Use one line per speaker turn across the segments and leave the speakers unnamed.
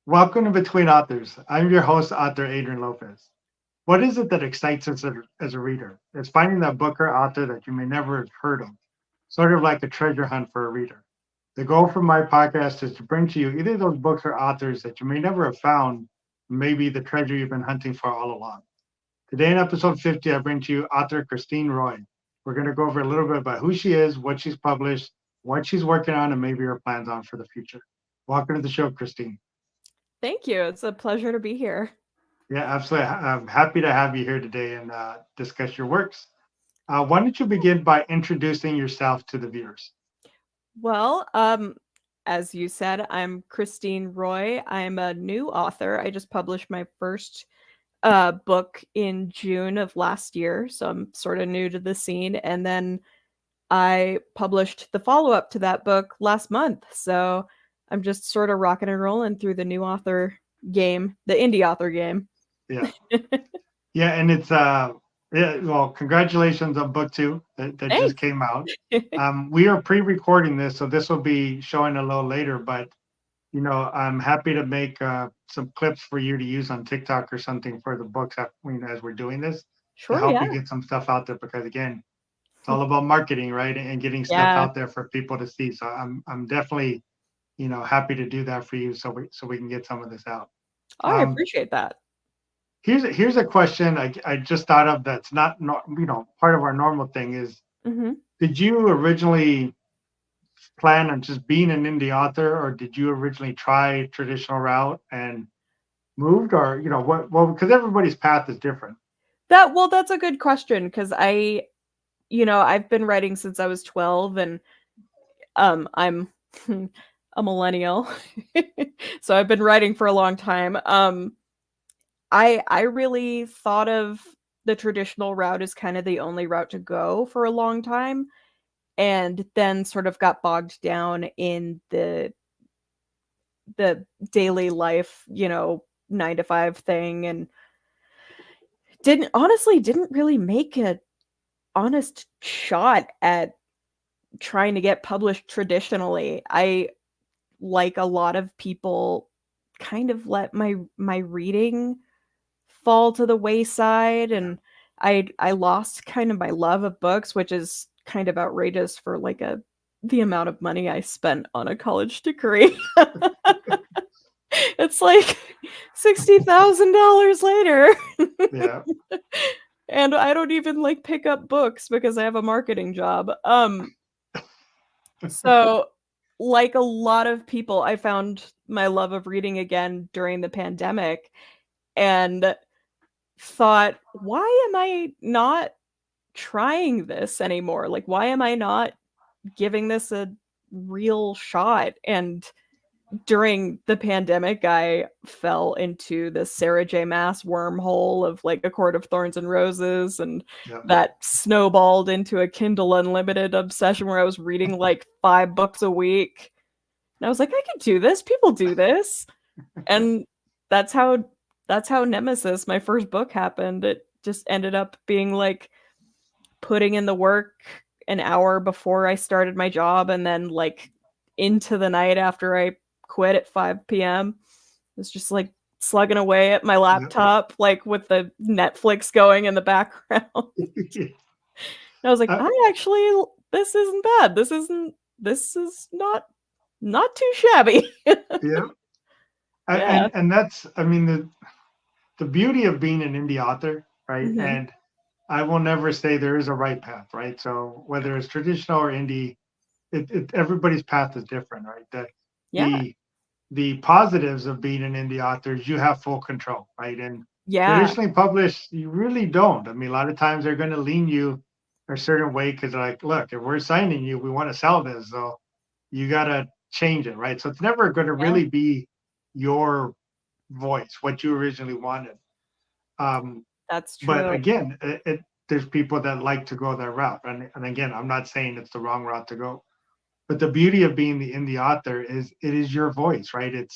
Welcome to Between Authors. I'm your host, author Adrian Lopez. What is it that excites us as a reader? It's finding that book or author that you may never have heard of, sort of like a treasure hunt for a reader. The goal for my podcast is to bring to you either those books or authors that you may never have found, maybe the treasure you've been hunting for all along. Today in episode 50, I bring to you author Christine Roi. We're going to go over a little bit about who she is, what she's published, what she's working on, and maybe her plans on for the future. Welcome to the show, Christine.
Thank you. It's a pleasure to be here.
Yeah, absolutely. I'm happy to have you here today and discuss your works. Why don't you begin by introducing yourself to the viewers?
Well, as you said, I'm Christine Roi. I'm a new author. I just published my first book in June of last year, so I'm sort of new to the scene. And then I published the follow-up to that book last month. So I'm just sort of rocking and rolling through the new author game, the indie author game.
Yeah, yeah, and it's yeah. Well, congratulations on book two that just
Thanks.
came out. We are pre-recording this, so this will be showing a little later. But I'm happy to make some clips for you to use on TikTok or something for the books as we're doing this to
Sure,
help
yeah.
you get some stuff out there. Because again, it's all about marketing, right, and getting stuff
Yeah.
out there for people to see. So I'm definitely happy to do that for you so we can get some of this out.
Oh, I
Um,
appreciate that.
here's a question I just thought of that's not part of our normal thing is
Mhm.
did you originally plan on just being an indie author or did you originally try traditional route and moved or what well because everybody's path is different.
That's a good question because I've been writing since I was 12 and I'm a millennial. So I've been writing for a long time. I really thought of the traditional route as kind of the only route to go for a long time and then sort of got bogged down in the daily life, 9 to 5 thing and didn't really make a honest shot at trying to get published traditionally. I, like a lot of people, kind of let my reading fall to the wayside, and I lost kind of my love of books, which is kind of outrageous for like a the amount of money I spent on a college degree. It's like $60,000 later.
Yeah.
And I don't even like pick up books because I have a marketing job. So like a lot of people, I found my love of reading again during the pandemic and thought, why am I not trying this anymore? Like, why am I not giving this a real shot? And during the pandemic, I fell into the Sarah J. Maas wormhole of like A Court of Thorns and Roses, and
Yeah.
that snowballed into a Kindle Unlimited obsession where I was reading like 5 books a week. And I was like, I could do this. People do this. And that's how Nemesis, my first book, happened. It just ended up being like putting in the work an hour before I started my job and then like into the night after I quit at 5 p.m. It's just like slugging away at my
Yeah.
laptop, like with the Netflix going in the background. And I was like,
uh,
I actually, this isn't bad. This is not too shabby.
yeah.
Yeah.
And that's I mean the beauty of being an indie author, right?
Hmm.
And I will never say there is a right path, right? So whether it's traditional or indie, everybody's path is different, right?
Yeah.
The the positives of being an indie author is you have full control, right? And
Yeah.
traditionally published, you really don't. I mean, a lot of times they're going to lean you a certain way because they're like, look, if we're signing you, we want to sell this, so you got to change it, right? So it's never going to
Yeah.
really be your voice, what you originally wanted. Um,
That's
but
true.
again, there's people that like to go that route, and again, I'm not saying it's the wrong route to go. But the beauty of being the indie author is it is your voice, right?
Mhm.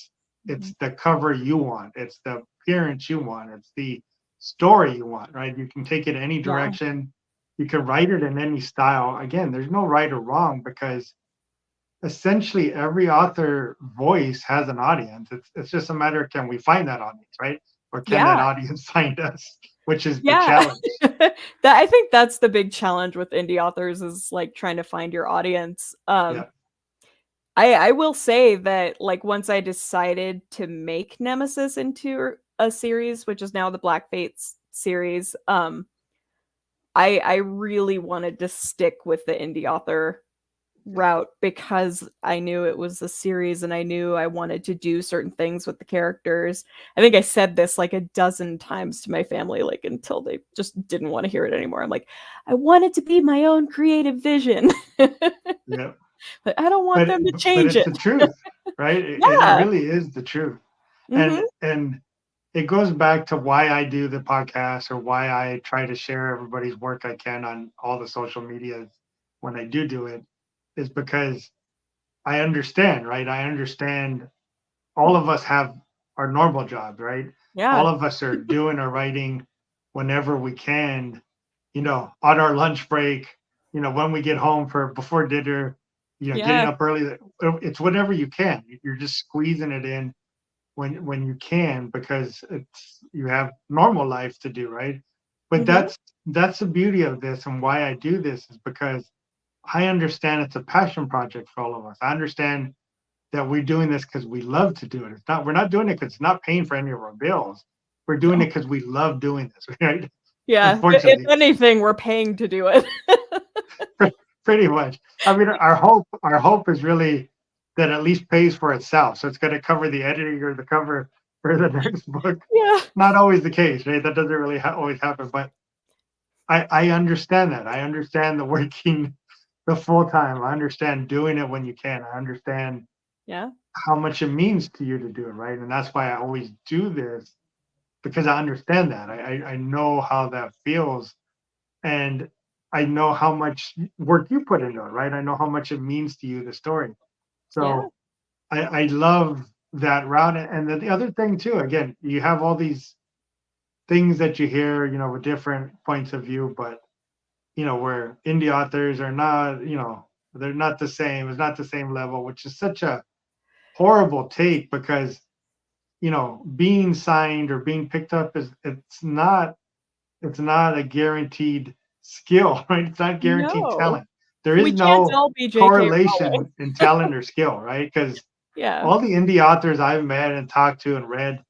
It's the cover you want, it's the appearance you want, it's the story you want, right? You can take it any
Yeah.
direction, you can write it in any style. Again, there's no right or wrong because essentially every author voice has an audience. It's just a matter of, can we find that audience, right? Or can that
Yeah.
audience find us, which is the
Yeah.
challenge.
That I think that's the big challenge with indie authors is like trying to find your audience.
Yeah.
I will say that like once I decided to make Nemesis into a series, which is now the Black Fates series, I really wanted to stick with the indie author route because I knew it was a series and I knew I wanted to do certain things with the characters. I think I said this like a dozen times to my family, like until they just didn't want to hear it anymore. I'm like, I want it to be my own creative vision.
Yeah.
But I don't want them to
But
change
it's
it.
the truth, right? It
Yeah.
really is the truth.
Hmm.
And it goes back to why I do the podcast, or why I try to share everybody's work I can on all the social medias when I do it, is because I understand, right? I understand all of us have our normal jobs, right? All
Yeah.
of us are doing our writing whenever we can, on our lunch break, when we get home for before dinner, getting
Yeah.
up early. It's whatever you can. You're just squeezing it in when you can, because you have normal life to do, right? But
Hmm.
that's the beauty of this, and why I do this is because I understand it's a passion project for all of us. I understand that we're doing this because we love to do it. We're not doing it because it's not paying for any of our bills. We're doing it
No.
because we love doing this, right?
Yeah. If
Unfortunately,
anything, we're paying to do it.
pretty much. I mean, our hope is really that at least pays for itself. So it's going to cover the editing or the cover for the next book.
Yeah.
Not always the case, right? That doesn't really always happen. But I understand that. I understand the working the full time. I understand doing it when you can. I understand
Yeah.
how much it means to you to do it, right? And that's why I always do this, because I understand that. I know how that feels, and I know how much work you put into it, right? I know how much it means to you, the story.
Yeah.
So I love that route. And then the other thing too, again, you have all these things that you hear, with different points of view, but where indie authors are not, they're not the same. It's not the same level, which is such a horrible take, because being signed or being picked up is it's not a guaranteed skill, right? It's not guaranteed
No.
talent. There
We
is
can't
no
all be J.K. Rowling.
correlation in talent or skill, right? Because
Yeah.
all the indie authors I've met and talked to and read,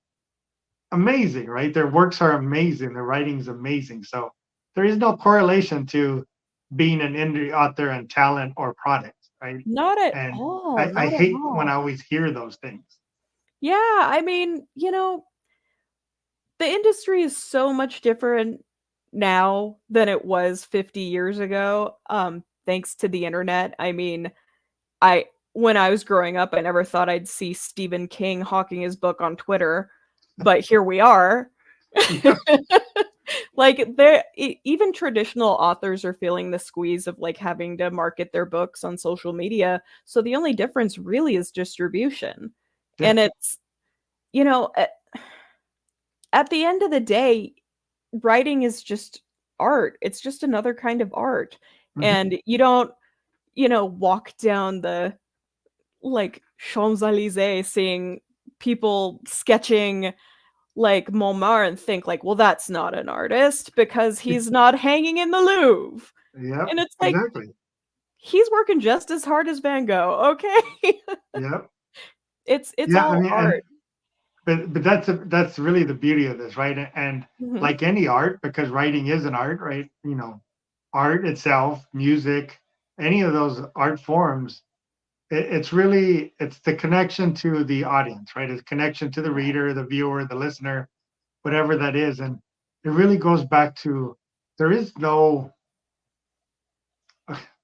amazing, right? Their works are amazing. Their writing's amazing. So there is no correlation to being an indie author and talent or product, right?
Not at
And
all.
I
Not at
hate when I
all.
always hear those things.
Yeah. I mean, the industry is so much different now than it was 50 years ago. Thanks to the internet. I mean, I when I was growing up, I never thought I'd see Stephen King hawking his book on Twitter, but here we are.
Yeah,
Like even traditional authors are feeling the squeeze of like having to market their books on social media. So the only difference really is distribution.
yeah.
And it's, you know, at the end of the day, writing is just art. It's just another kind of art.
Mhm.
And you don't, walk down the like Champs-Élysées seeing people sketching like Montmartre and think like, well, that's not an artist because he's not hanging in the Louvre.
Yep,
And it's like
exactly.
he's working just as hard as Van Gogh. Okay.
Yep.
It's
Yeah, I
all
mean,
art.
but that's really the beauty of this, right? And
Mhm.
like any art, because writing is an art, right? Art itself, music, any of those art forms, it's the connection to the audience, right? It's connection to the
Yeah.
reader, the viewer, the listener, whatever that is. And it really goes back to, there is no,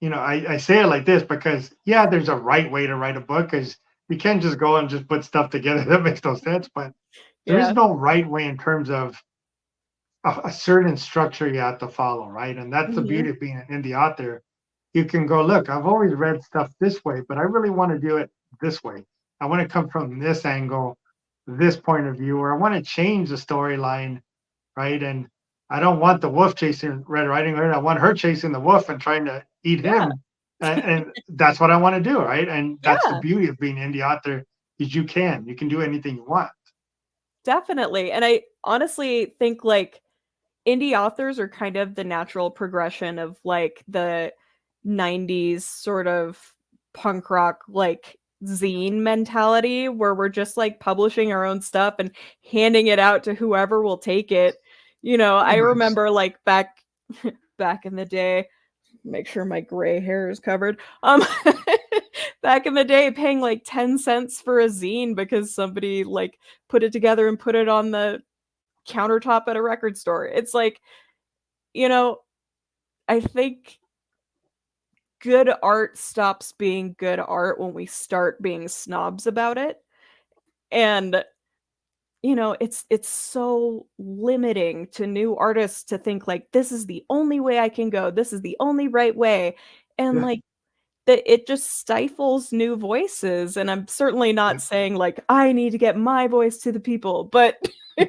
I say it like this because, yeah, there's a right way to write a book, because you can't just go and just put stuff together. That makes no sense. But there is
Yeah.
no right way in terms of a certain structure you have to follow, right? And that's the
Mhm.
beauty of being an indie author. You can go, look, I've always read stuff this way, but I really want to do it this way. I want to come from this angle, this point of view, or I want to change the storyline, right? And I don't want the wolf chasing Red Riding Hood. I want her chasing the wolf and trying to eat
Yeah.
him. and that's what I want to do, right? And that's the
Yeah,
beauty of being an indie author is you can do anything you want.
definitely. And I honestly think like indie authors are kind of the natural progression of like the 90s sort of punk rock like zine mentality where we're just like publishing our own stuff and handing it out to whoever will take it. I
Pretty much.
remember like back in the day, make sure my gray hair is covered. Back in the day paying like 10 cents for a zine because somebody like put it together and put it on the countertop at a record store. It's like, you know, I think good art stops being good art when we start being snobs about it. And it's so limiting to new artists to think like this is the only way I can go. This is the only right way. And
Yeah,
like that it just stifles new voices. And I'm certainly
yeah.
not saying like I need to get my voice to the people, but
You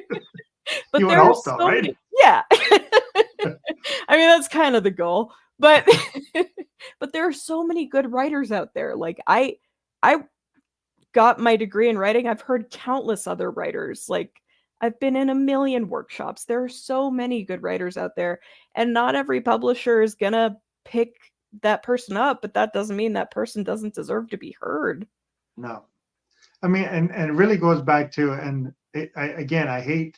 but
would
there are
hope so,
so
right?
many. Yeah. I mean, that's kind of the goal. But but there are so many good writers out there. Like I got my degree in writing. I've heard countless other writers. Like I've been in a million workshops. There are so many good writers out there, and not every publisher is going to pick that person up, but that doesn't mean that person doesn't deserve to be heard.
No. I mean, and it really goes back to, and again, I hate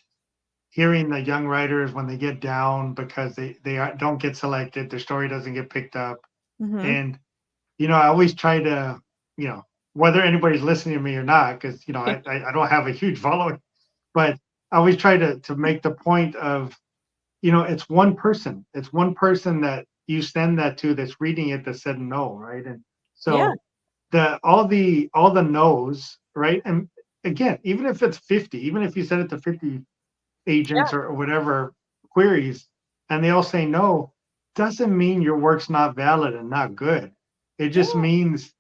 hearing the young writers when they get down because don't get selected, their story doesn't get picked up.
Mhm.
And, I always try to, you know, whether anybody's listening to me or not, because, I don't have a huge following, but I always try to make the point of, it's one person. It's one person that you send that to that's reading it that said no, right? And
Yeah.
so all the no's, right? And again, even if it's 50, even if you send it to 50
Yeah.
agents or whatever queries, and they all say no, doesn't mean your work's not valid and not good. It just
Yeah.
means,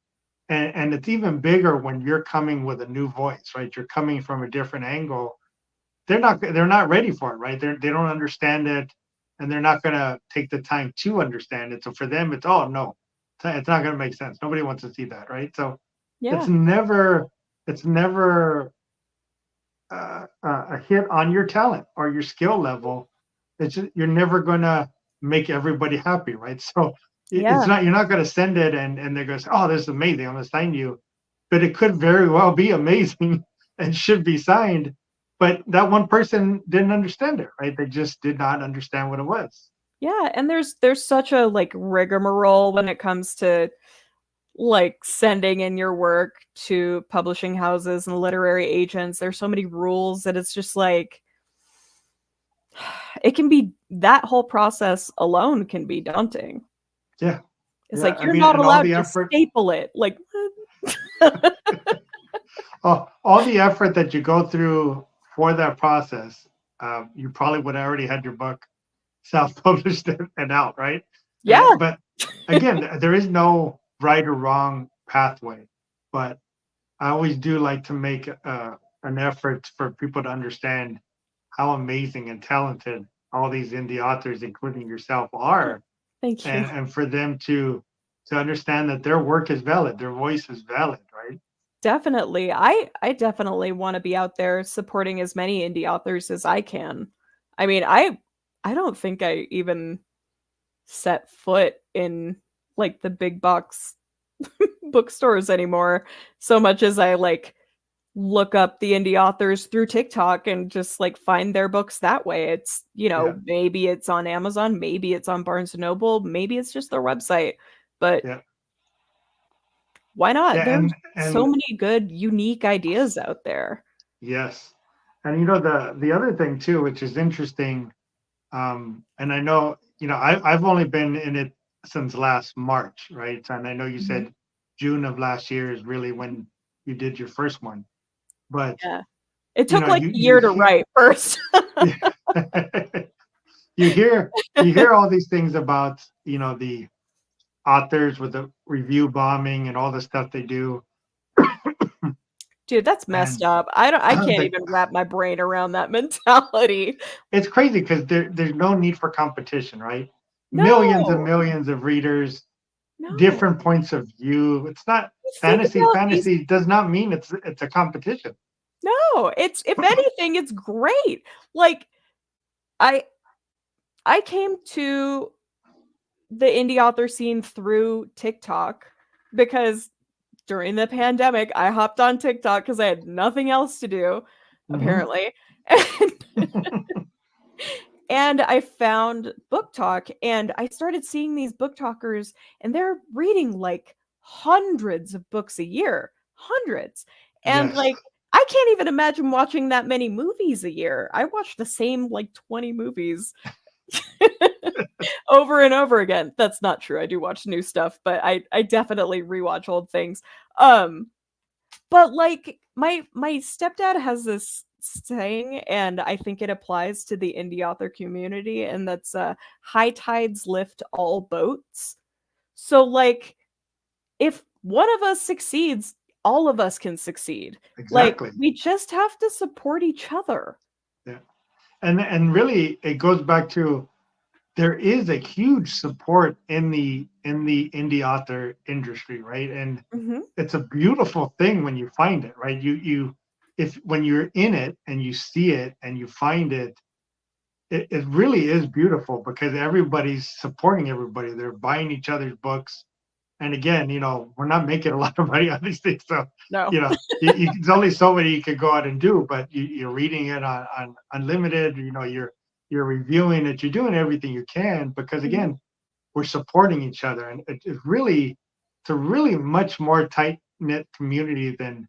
and it's even bigger when you're coming with a new voice, right? You're coming from a different angle. They're not ready for it, right? They don't understand it, and they're not gonna take the time to understand it. So for them, it's oh no, it's not gonna make sense. Nobody wants to see that, right? So it's
Yeah.
never a hit on your talent or your skill level. It's just, you're never gonna make everybody happy, right? So it's
Yeah.
not you're not gonna send it and they're gonna say, oh, this is amazing, I'm gonna sign you, but it could very well be amazing and should be signed. But that one person didn't understand it, right? They just did not understand what it was.
Yeah, and there's such a like rigmarole when it comes to like sending in your work to publishing houses and literary agents. There's so many rules that it's just like it can be that wwhole process alone can be daunting.
Yeah,
It's
yeah.
like
I
you're
mean,
not
and all
allowed
the
to
effort,
staple it. Like what?
all the effort that you go through for that process, you probably would have already had your book self-published and out, right?
Yeah.
But again, there is no right or wrong pathway. But I always do like to make an effort for people to understand how amazing and talented all these indie authors, including yourself, are,
Thank you.
and for them to understand that their work is valid, their voice is valid, right?
Definitely. I definitely want to be out there supporting as many indie authors as I can. I mean, I don't think I even set foot in like the big box bookstores anymore so much as I like look up the indie authors through TikTok and just like find their books that way. It's,
Yeah,
maybe it's on Amazon, maybe it's on Barnes and Noble, maybe it's just their website. But
yeah,
why not?
yeah,
There's so
and
many good, unique ideas out there.
yes, and the other thing too, which is interesting. And I know, I've only been in it since last March, right? And I know you
Mhm.
said June of last year is really when you did your first one, but
Yeah. It
you
took
know,
like
you
a
you
year to
hear
write first.
you hear all these things about the authors with the review bombing and all the stuff they do,
Dude, that's messed
and
up. I can't
the,
even wrap my brain around that mentality.
it's crazy because there's no need for competition, right? Millions and
No.
millions of readers.
No.
different points of view. It's not
You think
fantasy.
about these.
Fantasy does not mean it's a competition.
No, it's if anything, it's great. Like I I came to the indie author scene through TikTok because during the pandemic, I hopped on TikTok because I had nothing else to do,
Mhm.
apparently. And I found Book Talk and I started seeing these book talkers and they're reading like hundreds of books a year. Hundreds. And
Yes.
like I can't even imagine watching that many movies a year. I watch the same like 20 movies over and over again. That's not true. I do watch new stuff, but I definitely rewatch old things. Um but like my stepdad has this saying and I think it applies to the indie author community and that's high tides lift all boats. So like if one of us succeeds, all of us can succeed. Like
Exactly.
we just have to support each other.
Yeah. And really it goes back to there is a huge support in the indie author industry, right? And
Mhm.
it's a beautiful thing when you find it, right? You if when you're in it and you see it and you find it, it really is beautiful because everybody's supporting everybody. They're buying each other's books. And again, we're not making a lot of money on these things. So,
No.
there's only so many you could go out and do, but you're reading it on unlimited, you're reviewing it, you're doing everything you can because
Mhm.
again, we're supporting each other. And it's a really much more tight knit community than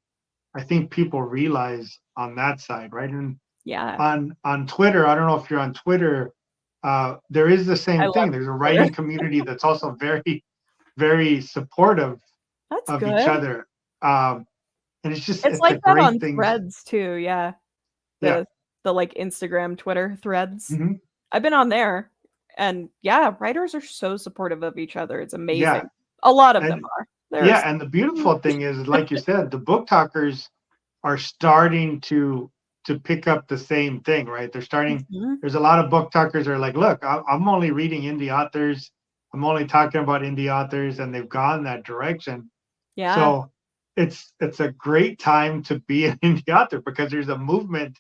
I think people realize on that side, right? And
Yeah.
on Twitter, I don't know if you're on Twitter, there is the
I
same
love
thing. There's a
Twitter.
writing community that's also very, very supportive
That's
of each
good.
other. Um, and
It's
it's a
like that
great
on
thing.
Threads too, yeah.
Yeah.
The like Instagram, Twitter threads.
Hmm.
I've been on there and yeah, writers are so supportive of each other. It's
Yeah.
amazing. A lot of them
And
are.
yeah.
There's
And the beautiful thing is, like you said, the book talkers are starting to pick up the same thing, right? They're starting.
Mhm.
There's a lot of book talkers that are like, look, I'm only reading indie authors. I'm only talking about indie authors, and they've gone that direction.
Yeah.
So it's a great time to be an indie author because there's a movement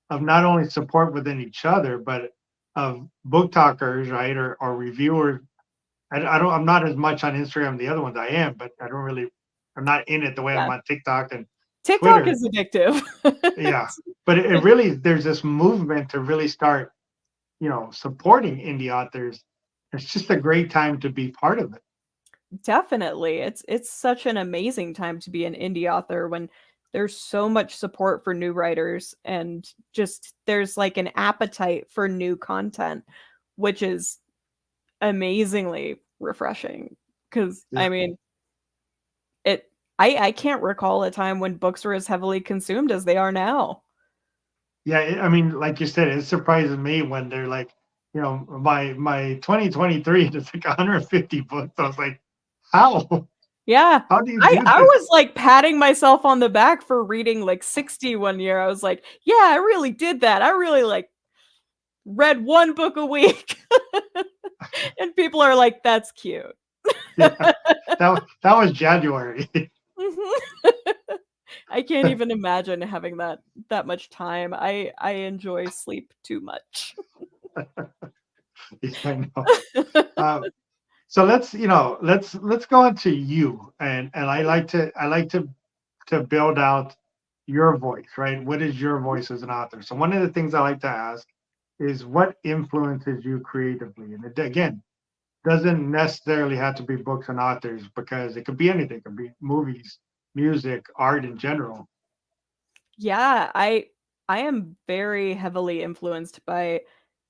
of not only support within each other, but of book talkers, right, or reviewers. I don't. I'm not as much on Instagram. The other ones I am, but I don't really. I'm not in it the way I'm
Yeah.
on TikTok and
TikTok
Twitter.
is addictive.
Yeah, but it really there's this movement to really start, supporting indie authors. It's just a great time to be part of it.
Definitely. It's such an amazing time to be an indie author when there's so much support for new writers and just there's like an appetite for new content, which is amazingly refreshing. Because
Yeah,
I mean, I can't recall a time when books were as heavily consumed as they are now.
yeah. I mean, like you said, it surprises me when they're like, my 2023 is like 150 books. I was like, how?
Yeah.
How do you do
I
this?
was like patting myself on the back for reading like 60 one year. I was like, yeah, I really did that. I really like read one book a week. And people are like, that's cute.
Yeah, that was January.
Mhm. I can't even imagine having that much time. I enjoy sleep too much.
Yeah, I know. Um, so let's go into you, and I like to build out your voice, right? What is your voice as an author? So one of the things I like to ask is what influences you creatively, and it, again, doesn't necessarily have to be books and authors because it could be anything. It could be movies, music, art in general.
Yeah, I am very heavily influenced by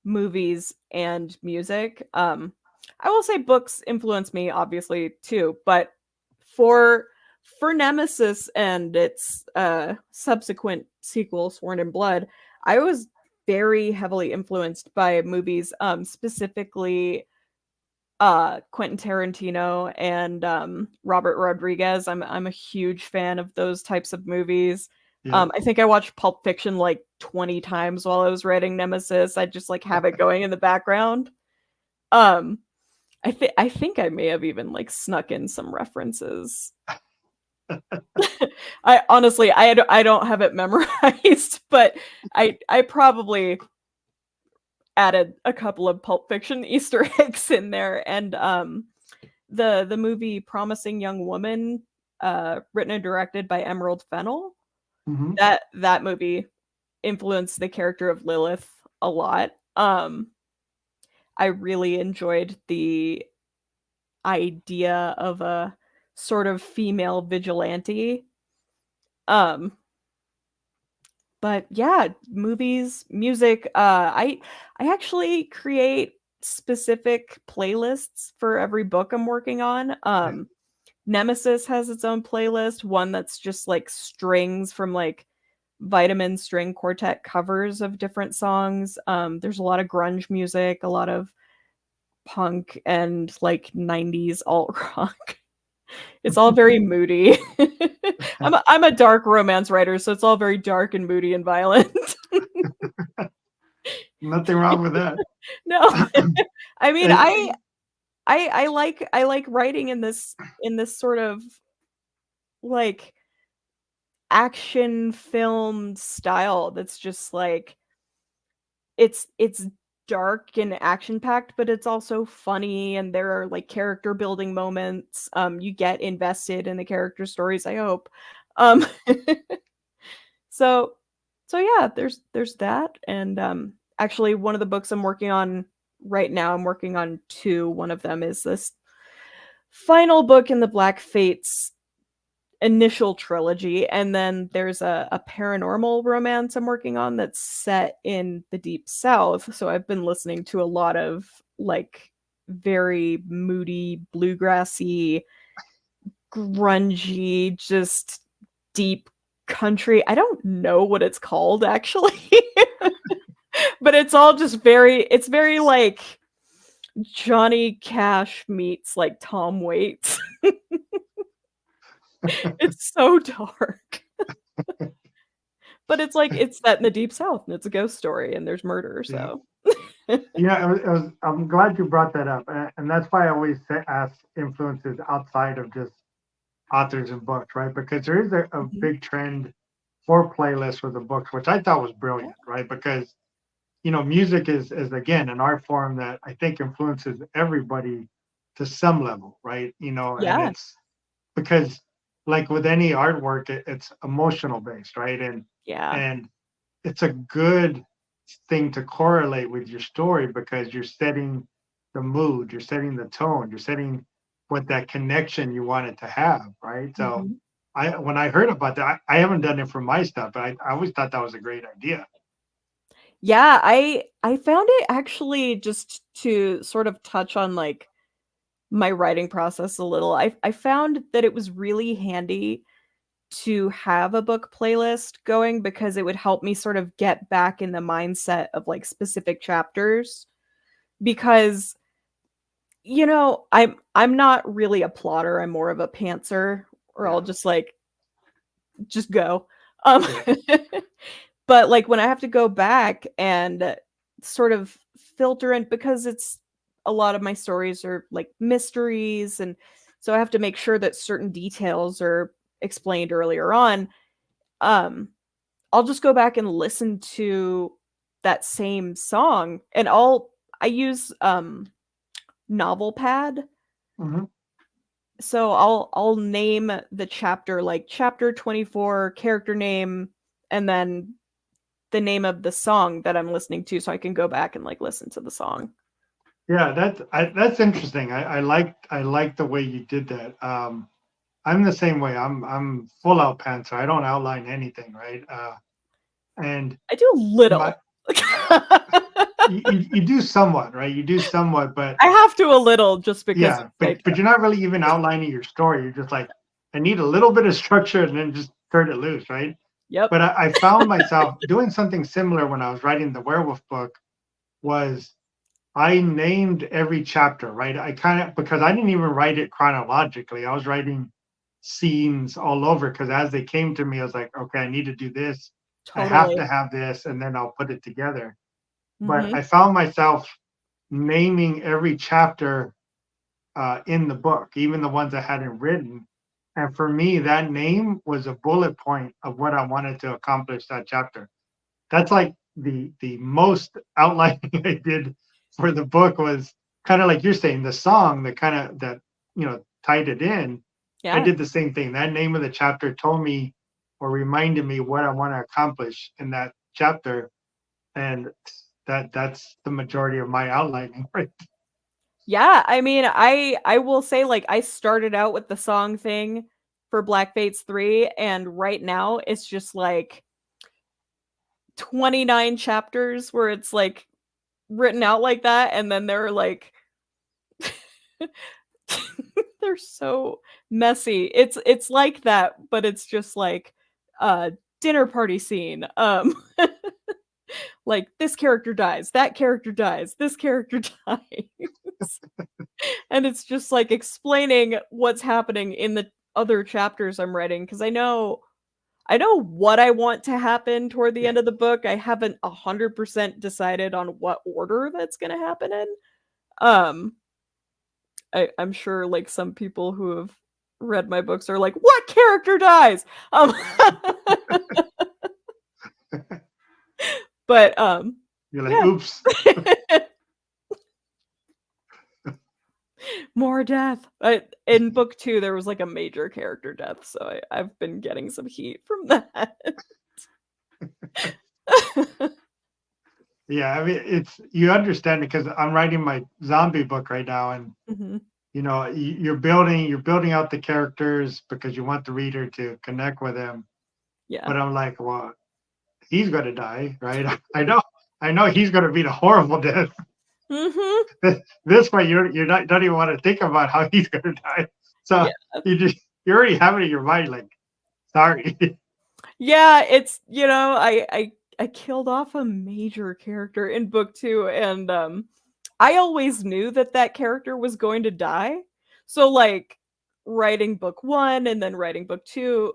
movies and music. I will say books influence me obviously too, but for for Nemesis and its subsequent sequel Sworn in Blood, I was very heavily influenced by movies, specifically Quentin Tarantino and Robert Rodriguez. I'm a huge fan of those types of movies.
Yeah,
I think I watched Pulp Fiction like 20 times while I was writing Nemesis. I just like have it going in the background. Um I think I may have even like snuck in some references. I honestly I don't have it memorized, but I probably added a couple of Pulp Fiction Easter eggs in there. And the movie Promising Young Woman, written and directed by Emerald Fennell,
Hmm.
that movie influenced the character of Lilith a lot. I really enjoyed the idea of a sort of female vigilante. Um, but yeah, movies, music. I actually create specific playlists for every book I'm working on.
Yeah.
Nemesis has its own playlist, one that's just like strings from like Vitamin String Quartet covers of different songs. There's a lot of grunge music, a lot of punk and like 90s alt rock. It's all very moody. I'm a dark romance writer, so it's all very dark and moody and violent.
Nothing wrong with that.
No. I mean,
And,
I like writing in this sort of like action film style that's just like it's dark and action packed, but it's also funny, and there are like character building moments. You get invested in the character stories, I hope. Um so so yeah, there's that. And actually one of the books I'm working on right now, I'm working on two. One of them is this final book in the Black Fates initial trilogy, and then there's a paranormal romance I'm working on that's set in the Deep South. So I've been listening to a lot of like very moody, bluegrassy, grungy, just deep country. I don't know what it's called actually. But it's all just it's very like Johnny Cash meets like Tom Waits. It's so dark. But it's like it's set in the Deep South and it's a ghost story and there's murder,
yeah.
so
Yeah, I'm glad you brought that up, and that's why I always ask influences outside of just authors and books, right? Because there is a
Mhm.
big trend for playlists for the books, which I thought was brilliant, right? Because music is again an art form that I think influences everybody to some level, right? And
Yeah,
it's because like with any artwork, it's emotional based, right?
yeah.
And it's a good thing to correlate with your story because you're setting the mood, you're setting the tone, you're setting what that connection you want it to have, right? So
Mhm.
when I heard about that, I haven't done it for my stuff, but I always thought that was a great idea.
Yeah, I found it actually, just to sort of touch on like my writing process a little. I found that it was really handy to have a book playlist going because it would help me sort of get back in the mindset of like specific chapters. Because I'm not really a plotter, I'm more of a pantser, or I'll
Yeah,
just like just go. Um
yeah,
but like when I have to go back and sort of filter in, because it's a lot of my stories are like mysteries, and so I have to make sure that certain details are explained earlier on. um I'll just go back and listen to that same song, and I use novel pad.
hmm,
So I'll name the chapter like chapter 24, character name, and then the name of the song that I'm listening to, so I can go back and like listen to the song.
yeah. That's interesting. I like the way you did that. I'm the same way. I'm full out pantser. I don't outline anything, right? And
I do a
my
little.
you do somewhat, right? You do somewhat, but
I have to a little, just because
yeah,
it's
but
like
but you're not really even outlining your story. You're just like, I need a little bit of structure and then just turn it loose, right?
yep.
But I found myself doing something similar when I was writing the werewolf book. Was I named every chapter, right? I kind of, because I didn't even write it chronologically. I was writing scenes all over because as they came to me, I was like, okay, I need to do this. I have
Totally.
to have this, and then I'll put it together. But
Mhm.
I found myself naming every chapter in the book, even the ones I hadn't written. And for me, that name was a bullet point of what I wanted to accomplish that chapter. That's like the most outlining I did for the book was kind of like you're saying, the song that kind of that tied it in. I
Yeah.
did the same thing. That name of the chapter told me or reminded me what I want to accomplish in that chapter, and that's the majority of my outlining, right?
Yeah, I mean, I will say, like, I started out with the song thing for Black Fates 3, and right now it's just like 29 chapters where it's like written out like that, and then they're like they're so messy. It's like that, but it's just like a dinner party scene. Like this character dies, that character dies, this character dies. And it's just like explaining what's happening in the other chapters I'm writing, because I know what I want to happen toward the
Yeah.
end of the book. I haven't 100% decided on what order that's going to happen in. I'm sure like some people who have read my books are like, what character dies? But
You're like,
yeah.
oops.
More death. In book 2, there was like a major character death, so I've been getting some heat from that.
Yeah, I mean, it's you understand it because I'm writing my zombie book right now, and
Mhm.
you're building out the characters because you want the reader to connect with them.
Yeah.
But I'm like, well, he's gonna die, right? I know he's gonna be the horrible death.
Mhm.
This way, you're not don't even want to think about how he's gonna die. So
Yeah.
you already have it in your mind, like, sorry.
Yeah, it's, I killed off a major character in book 2, and I always knew that that character was going to die. So like writing book 1 and then writing book 2,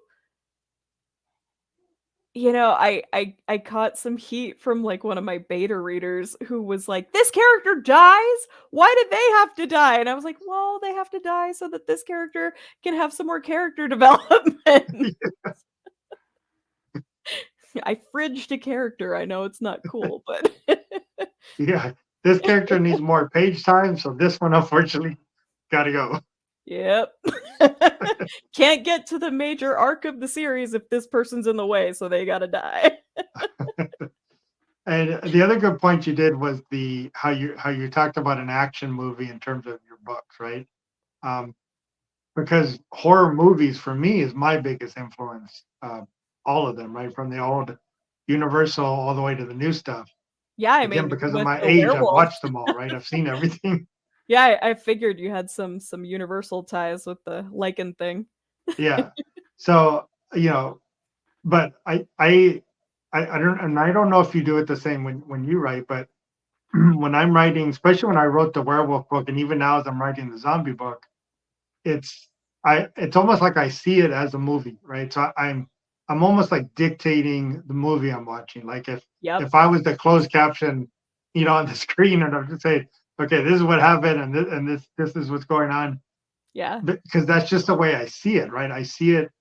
I caught some heat from like one of my beta readers who was like, "This character dies? Why did they have to die?" And I was like, "Well, they have to die so that this character can have some more character development." I fridged a character. I know it's not cool, but
Yeah, this character needs more page time, so this one unfortunately gotta go.
yep. Can't get to the major arc of the series if this person's in the way, so they gotta die.
And the other good point you did was the how you talked about an action movie in terms of your books, right? Um, because horror movies for me is my biggest influence. All of them, right, from the old Universal all the way to the new stuff.
Yeah, I
Again,
mean,
because of
with
my
the
age, I've
werewolf.
watched them all, right? I've seen everything.
Yeah, I figured you had some universal ties with the Lycan thing.
Yeah. So, but I don't, and I don't know if you do it the same when you write, but when I'm writing, especially when I wrote the werewolf book, and even now as I'm writing the zombie book, it's it's almost like I see it as a movie, right? So I'm almost like dictating the movie I'm watching. Like
Yep.
if I was the closed caption, on the screen, and I'm just saying, okay, this is what happened, and this is what's going on,
Yeah.
because that's just the way I see it, right? I see it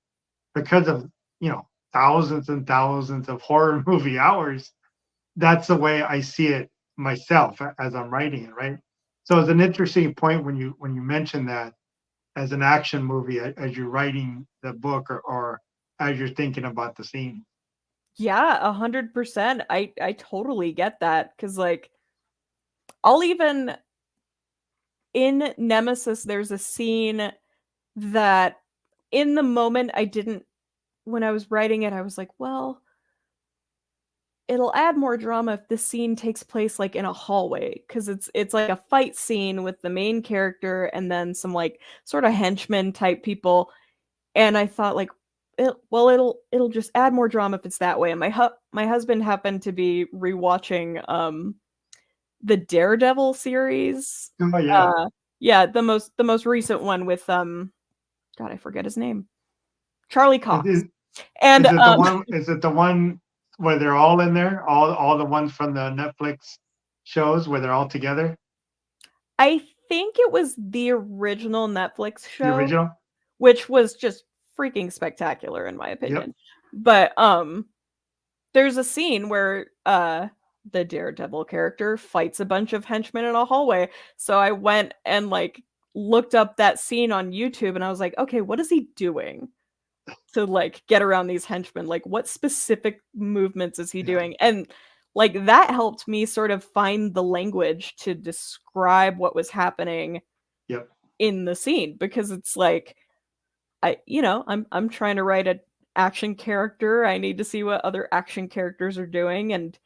because of thousands and thousands of horror movie hours. That's the way I see it myself as I'm writing it, right? So it's an interesting point when you mention that as an action movie as you're writing the book, or as you're thinking about the scene.
Yeah, 100%. I totally get that, because like I'll even in Nemesis, there's a scene that in the moment I didn't when I was writing it, I was like, well, it'll add more drama if this scene takes place like in a hallway, because it's like a fight scene with the main character and then some like sort of henchmen type people. And I thought like, it'll just add more drama if it's that way. And my husband happened to be rewatching the Daredevil series.
Oh yeah.
Yeah, the most recent one with God, I forget his name. Charlie Cox.
Is,
And
is it the one where they're all in there? All the ones from the Netflix shows where they're all together?
I think it was the original Netflix
The
show,
original?
which was just freaking spectacular in my opinion.
Yep.
But there's a scene where the Daredevil character fights a bunch of henchmen in a hallway. So I went and like looked up that scene on YouTube and I was like, okay, what is he doing to like get around these henchmen? Like what specific movements is he doing? And like that helped me sort of find the language to describe what was happening
Yep.
in the scene, because it's like I'm trying to write an action character. I need to see what other action characters are doing, and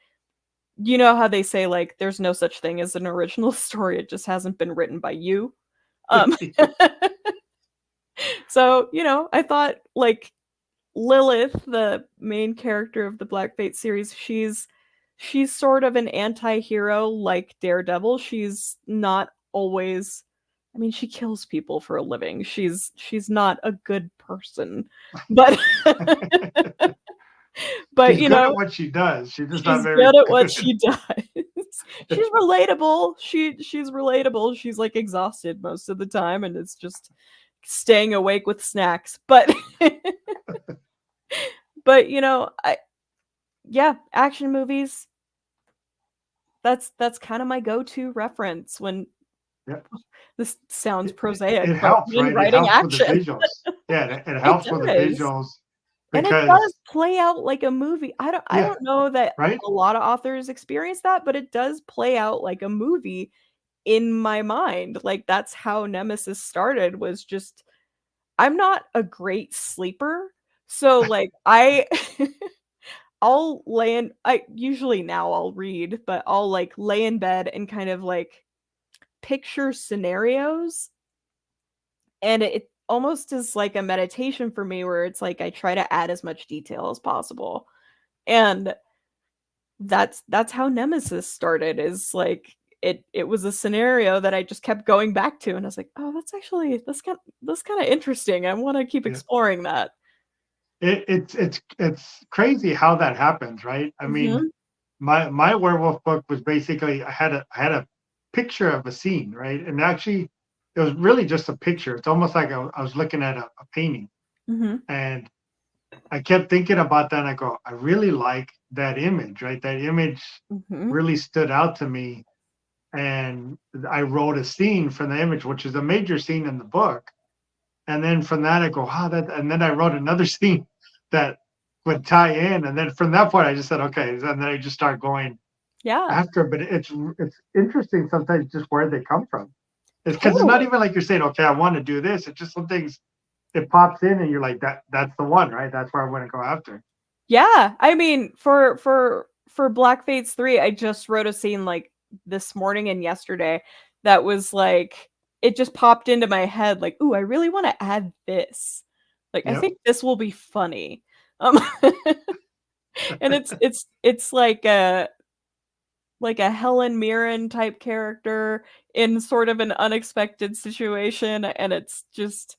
you know how they say like there's no such thing as an original story, it just hasn't been written by you. So, I thought like Lilith, the main character of the Black Fate series, she's sort of an anti-hero like Daredevil. She's not always, I mean, she kills people for a living. She's not a good person. But but
she's good at what she does. She's just not very
good at what she does. She's relatable. She's relatable. She's like exhausted most of the time and it's just staying awake with snacks. But but action movies. That's kind of my go-to reference when this sounds prosaic.
It helps, right?
Writing
it helps
action.
with the visuals. Yeah, it helps with the visuals.
And it does play out like a movie. I don't know that
right?
a lot of authors experience that, but it does play out like a movie in my mind. Like that's how Nemesis started, was just, I'm not a great sleeper. So like I'll lay in, usually now I'll read, but I'll like lay in bed and kind of like picture scenarios. And it almost is like a meditation for me, where it's like I try to add as much detail as possible. And that's how Nemesis started, is like it was a scenario that I just kept going back to, and I was like, oh, that's kind of interesting. I want to keep exploring that.
It's crazy how that happens, right? I mean, my werewolf book was basically I had a picture of a scene, right? And actually it was really just a picture. It's almost like I was looking at a painting. And I kept thinking about that and I go, I really like that image, right? That image really stood out to me. And I wrote a scene from the image, which is a major scene in the book. And then from that, I go, wow, and then I wrote another scene that would tie in. And then from that point, I just said, okay. And then I just start going after. But it's interesting sometimes just where they come from. It's because it's not even like you're saying, okay, I want to do this. It's just some things, it pops in and you're like, that's the one, right? That's where I want to go after.
Yeah. I mean, for Black Fates 3, I just wrote a scene like this morning and yesterday that was like, it just popped into my head like, ooh, I really want to add this. Like, I think this will be funny. And it's like a Helen Mirren type character in sort of an unexpected situation, and it's just,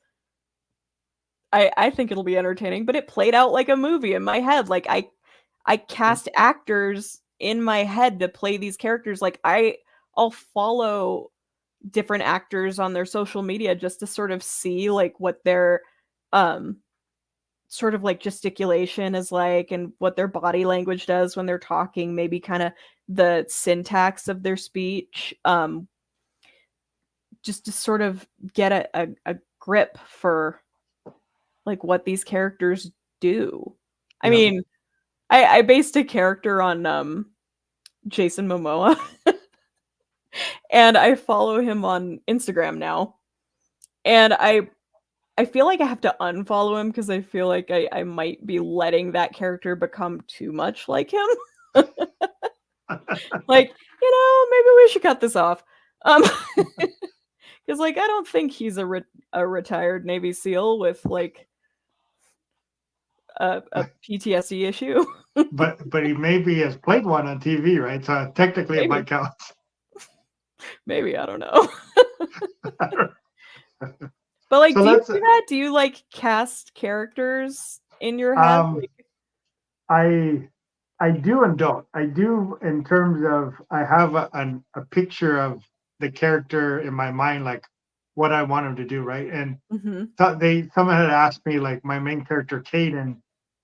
I think it'll be entertaining, but it played out like a movie in my head. Like I cast actors in my head to play these characters. Like I'll follow different actors on their social media just to sort of see like what their sort of like gesticulation is like and what their body language does when they're talking, maybe kind of the syntax of their speech, just to sort of get a grip for like what these characters do. I mean, I based a character on Jason Momoa and I follow him on Instagram now, and I feel like I have to unfollow him because I feel like I might be letting that character become too much like him. Like, maybe we should cut this off. Because like I don't think he's a retired Navy SEAL with like a PTSD issue.
but he maybe has played one on TV, right? So technically it might count.
Maybe, I don't know. But like, so do you do that? Do you like cast characters in your head?
I do and don't. I do in terms of I have a picture of the character in my mind, like what I want him to do, right? And
Mm-hmm.
someone had asked me, like, my main character, Caden,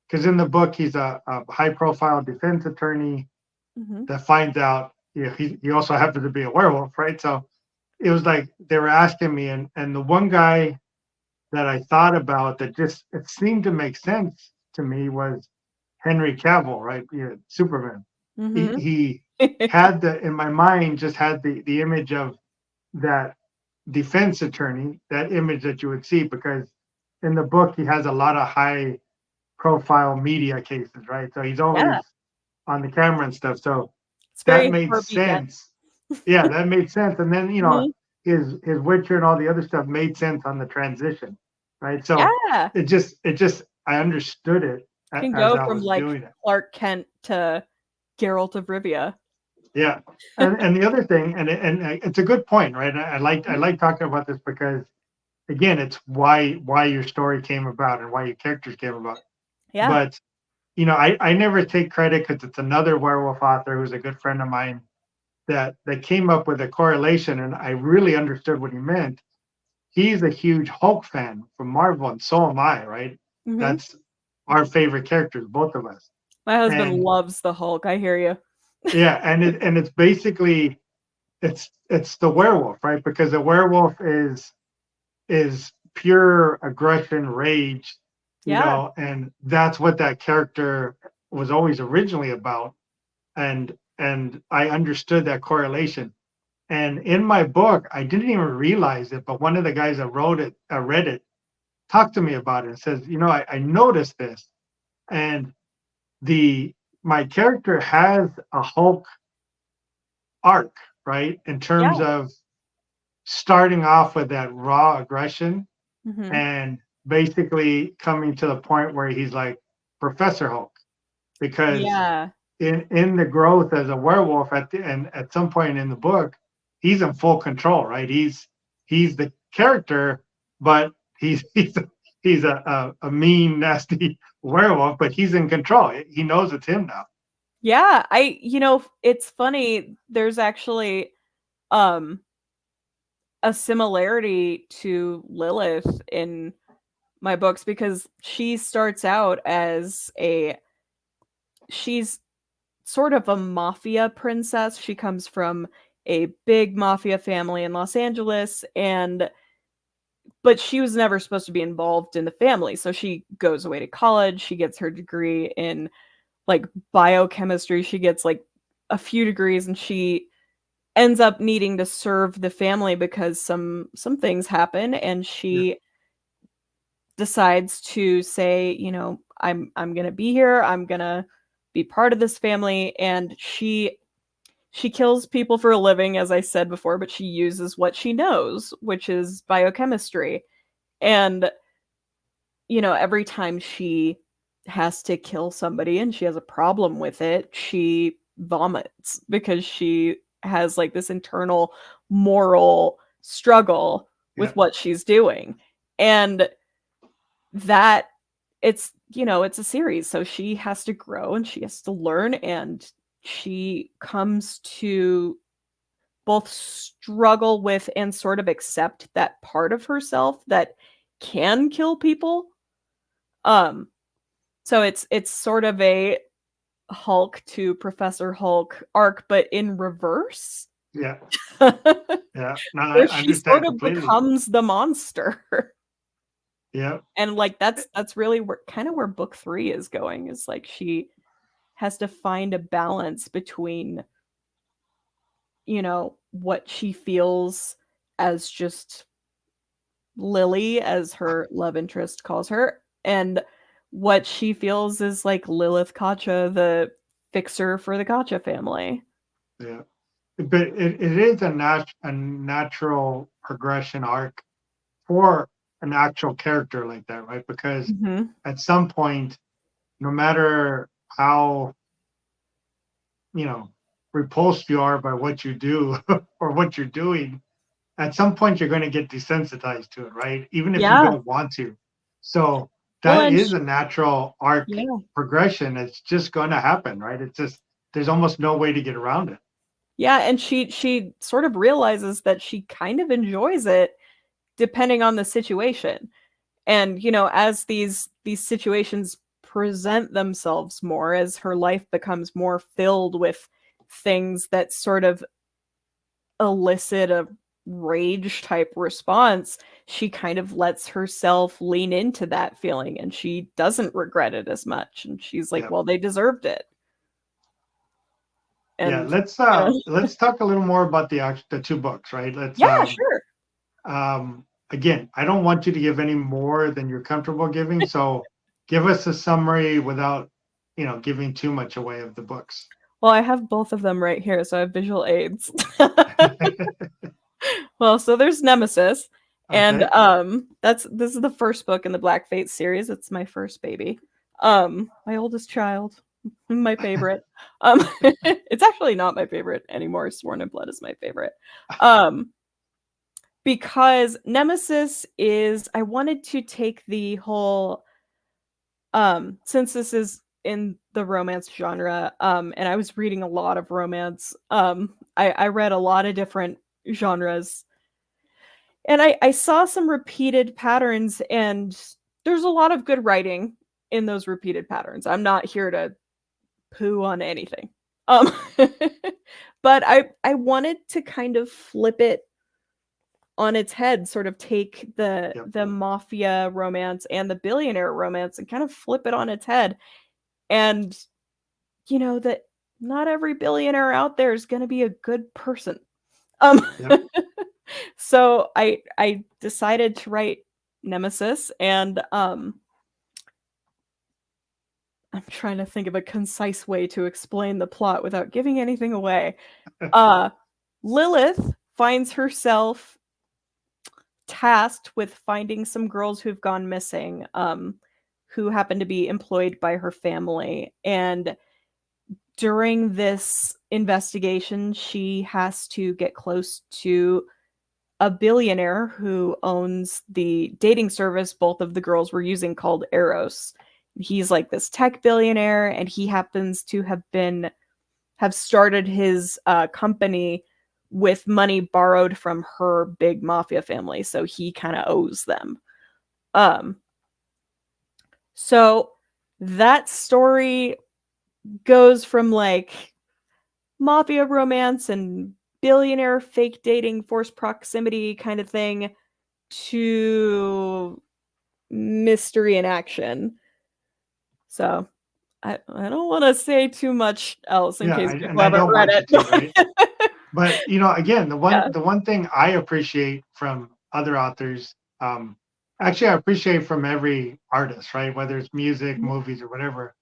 because in the book he's a high profile defense attorney
Mm-hmm.
that finds out, he also happens to be a werewolf, right? So it was like they were asking me, and the one guy that I thought about that just it seemed to make sense to me was Henry Cavill, right? Yeah, Superman.
Mm-hmm.
He had the in my mind just had the image of that defense attorney, that image that you would see, because in the book he has a lot of high profile media cases, right? So he's always
Yeah,
on the camera and stuff. So
it's
that
very
made
Herbie Dent.
sense. Yeah, that made sense. And then
Mhm.
his Witcher and all the other stuff made sense on the transition, right? So
Yeah,
it just I understood it
can
as
go
I
from
was
like
doing it.
Clark Kent to Geralt of Rivia.
Yeah, and the other thing, and it's a good point, right? I like talking about this because again, it's why your story came about and why your characters came about.
Yeah.
But I never take credit because it's another werewolf author who's a good friend of mine that came up with a correlation, and I really understood what he meant. He's a huge Hulk fan from Marvel, and so am I, right?
Hmm.
That's our favorite characters, both of us.
My husband
And
loves the Hulk. I hear you.
yeah, and it's basically it's the werewolf, right? Because the werewolf is pure aggression, rage,
Yeah.
and that's what that character was always originally about. And I understood that correlation. And in my book, I didn't even realize it, but one of the guys that wrote it, read it, talked to me about it and says, I noticed this. And the my character has a Hulk arc, right? In terms
Yeah.
of starting off with that raw aggression
Hmm.
and basically coming to the point where he's like Professor Hulk. Because
Yeah.
in the growth as a werewolf and at some point in the book, he's in full control, right? He's the character, but he's a mean, nasty werewolf, but he's in control. He knows it's him now.
Yeah. It's funny. There's actually um a similarity to Lilith in my books because she starts out as she's sort of a mafia princess. She comes from a big mafia family in Los Angeles, but she was never supposed to be involved in the family. So she goes away to college, she gets her degree in like biochemistry, she gets like a few degrees, and she ends up needing to serve the family because some things happen, and
Yeah,
she decides to say, I'm going to be here, I'm going to be part of this family. And she kills people for a living, as I said before, but she uses what she knows, which is biochemistry. And every time she has to kill somebody and she has a problem with it, she vomits because she has like this internal moral struggle
yeah,
with what she's doing. And that it's a series, so she has to grow and she has to learn, and she comes to both struggle with and sort of accept that part of herself that can kill people. um so it's sort of a Hulk to Professor Hulk arc, but in reverse.
yeah,
Where
yeah. No, I
she sort
understand
of
completely.
becomes the monster.
Yeah,
And like that's really where book 3 is going, is like she has to find a balance between what she feels as just Lily, as her love interest calls her, and what she feels is like Lilith Kacha, the fixer for the Kacha family.
yeah. But it is a natural progression arc for an actual character like that, right? Because
Hmm.
at some point, no matter how you know repulsed you are by what you do or what you're doing, at some point you're going to get desensitized to it, right? Even if you
Yeah.
don't want to. So
Well,
that
and
is a natural arc
yeah.
progression. It's just going to happen, right? It's just there's almost no way to get around it.
Yeah, and she sort of realizes that she kind of enjoys it depending on the situation. And as these situations present themselves more, as her life becomes more filled with things that sort of elicit a rage type response, she kind of lets herself lean into that feeling, and she doesn't regret it as much, and she's like,
Yeah.
well, they deserved it.
Yeah,
And
let's talk a little more about the two books, right?
yeah, sure.
Again, I don't want you to give any more than you're comfortable giving, so give us a summary without, giving too much away of the books.
Well, I have both of them right here, so I have visual aids. Well, so there's Nemesis, and
Okay.
this is the first book in the Black Fate series. It's my first baby, my oldest child, my favorite. It's actually not my favorite anymore. Sworn in Blood is my favorite, because Nemesis is. I wanted to take the whole, since this is in the romance genre, and I was reading a lot of romance. I read a lot of different genres. And I saw some repeated patterns, and there's a lot of good writing in those repeated patterns. I'm not here to poo on anything. But I wanted to kind of flip it on its head, sort of take the mafia romance and the billionaire romance and kind of flip it on its head. And that not every billionaire out there is going to be a good person.
Yep.
So I decided to write Nemesis, and I'm trying to think of a concise way to explain the plot without giving anything away. Lilith finds herself tasked with finding some girls who've gone missing, who happen to be employed by her family. And during this investigation, she has to get close to a billionaire who owns the dating service both of the girls were using, called Eros. He's like this tech billionaire, and he happens to have started his company with money borrowed from her big mafia family, so he kind of owes them. So that story goes from like mafia romance and billionaire fake dating, forced proximity kind of thing, to mystery and action. So I don't want to say too much else in case people haven't read it.
Right? But again, the one thing I appreciate from other authors, actually I appreciate from every artist, right? Whether it's music, movies, or whatever,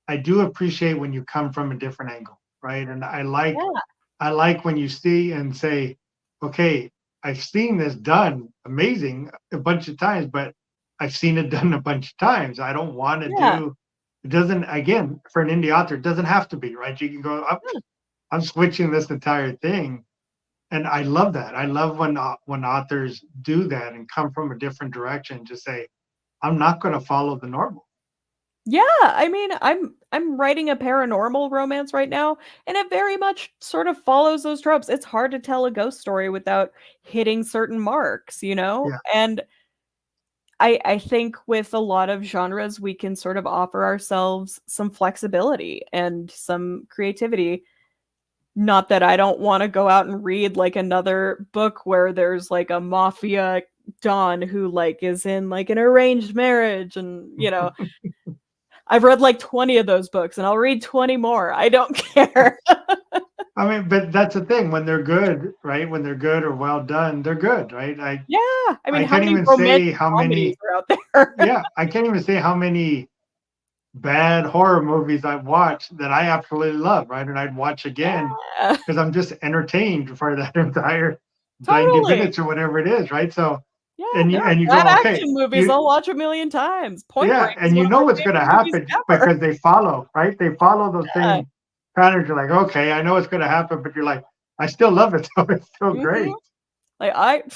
I do appreciate when you come from a different angle, right? And I like when you see and say, okay, I've seen this done amazing a bunch of times, but I've seen it done a bunch of times. I don't want to do. It doesn't, again, for an indie author, it doesn't have to be, right? You can go up. I'm switching this entire thing. And I love that. I love when authors do that and come from a different direction to say, I'm not going to follow the normal.
Yeah, I mean, I'm writing a paranormal romance right now, and it very much sort of follows those tropes. It's hard to tell a ghost story without hitting certain marks,
Yeah.
And I think with a lot of genres, we can sort of offer ourselves some flexibility and some creativity. Not that I don't want to go out and read like another book where there's like a mafia don who like is in like an arranged marriage, and I've read like 20 of those books, and I'll read 20 more. I don't care.
I mean, but that's the thing. When they're good, right? When they're good or well done, they're good, right?
I mean,
how many romantic comedies
are out there?
Yeah, I can't even say how many bad horror movies I've watched that I absolutely love, right? And I'd watch again because I'm just entertained for that entire 90 minutes or whatever it is, right? So and you go, okay,
action movies I'll watch a million times. Point Break,
and you know what's going to happen because they follow, right? They follow those same patterns. You're like, okay, I know it's going to happen, but you're like, I still love it, so it's still great.
Like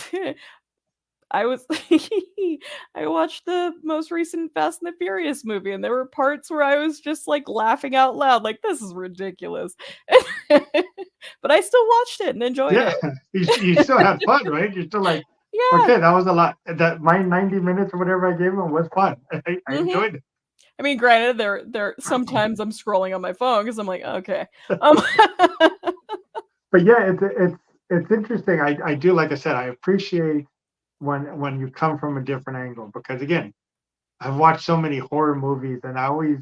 I was I watched the most recent Fast and the Furious movie, and there were parts where I was just like laughing out loud, like this is ridiculous. But I still watched it and enjoyed
Yeah,
it.
you still had fun, right? You're still like,
Yeah.
okay, that was a lot. That my 90 minutes or whatever I gave him was fun. I
Mhm.
enjoyed
I mean, granted, there sometimes I'm scrolling on my phone because I'm like, okay. Um,
But yeah, it's interesting. I do, like I said, I appreciate when you come from a different angle, because again, I've watched so many horror movies and I always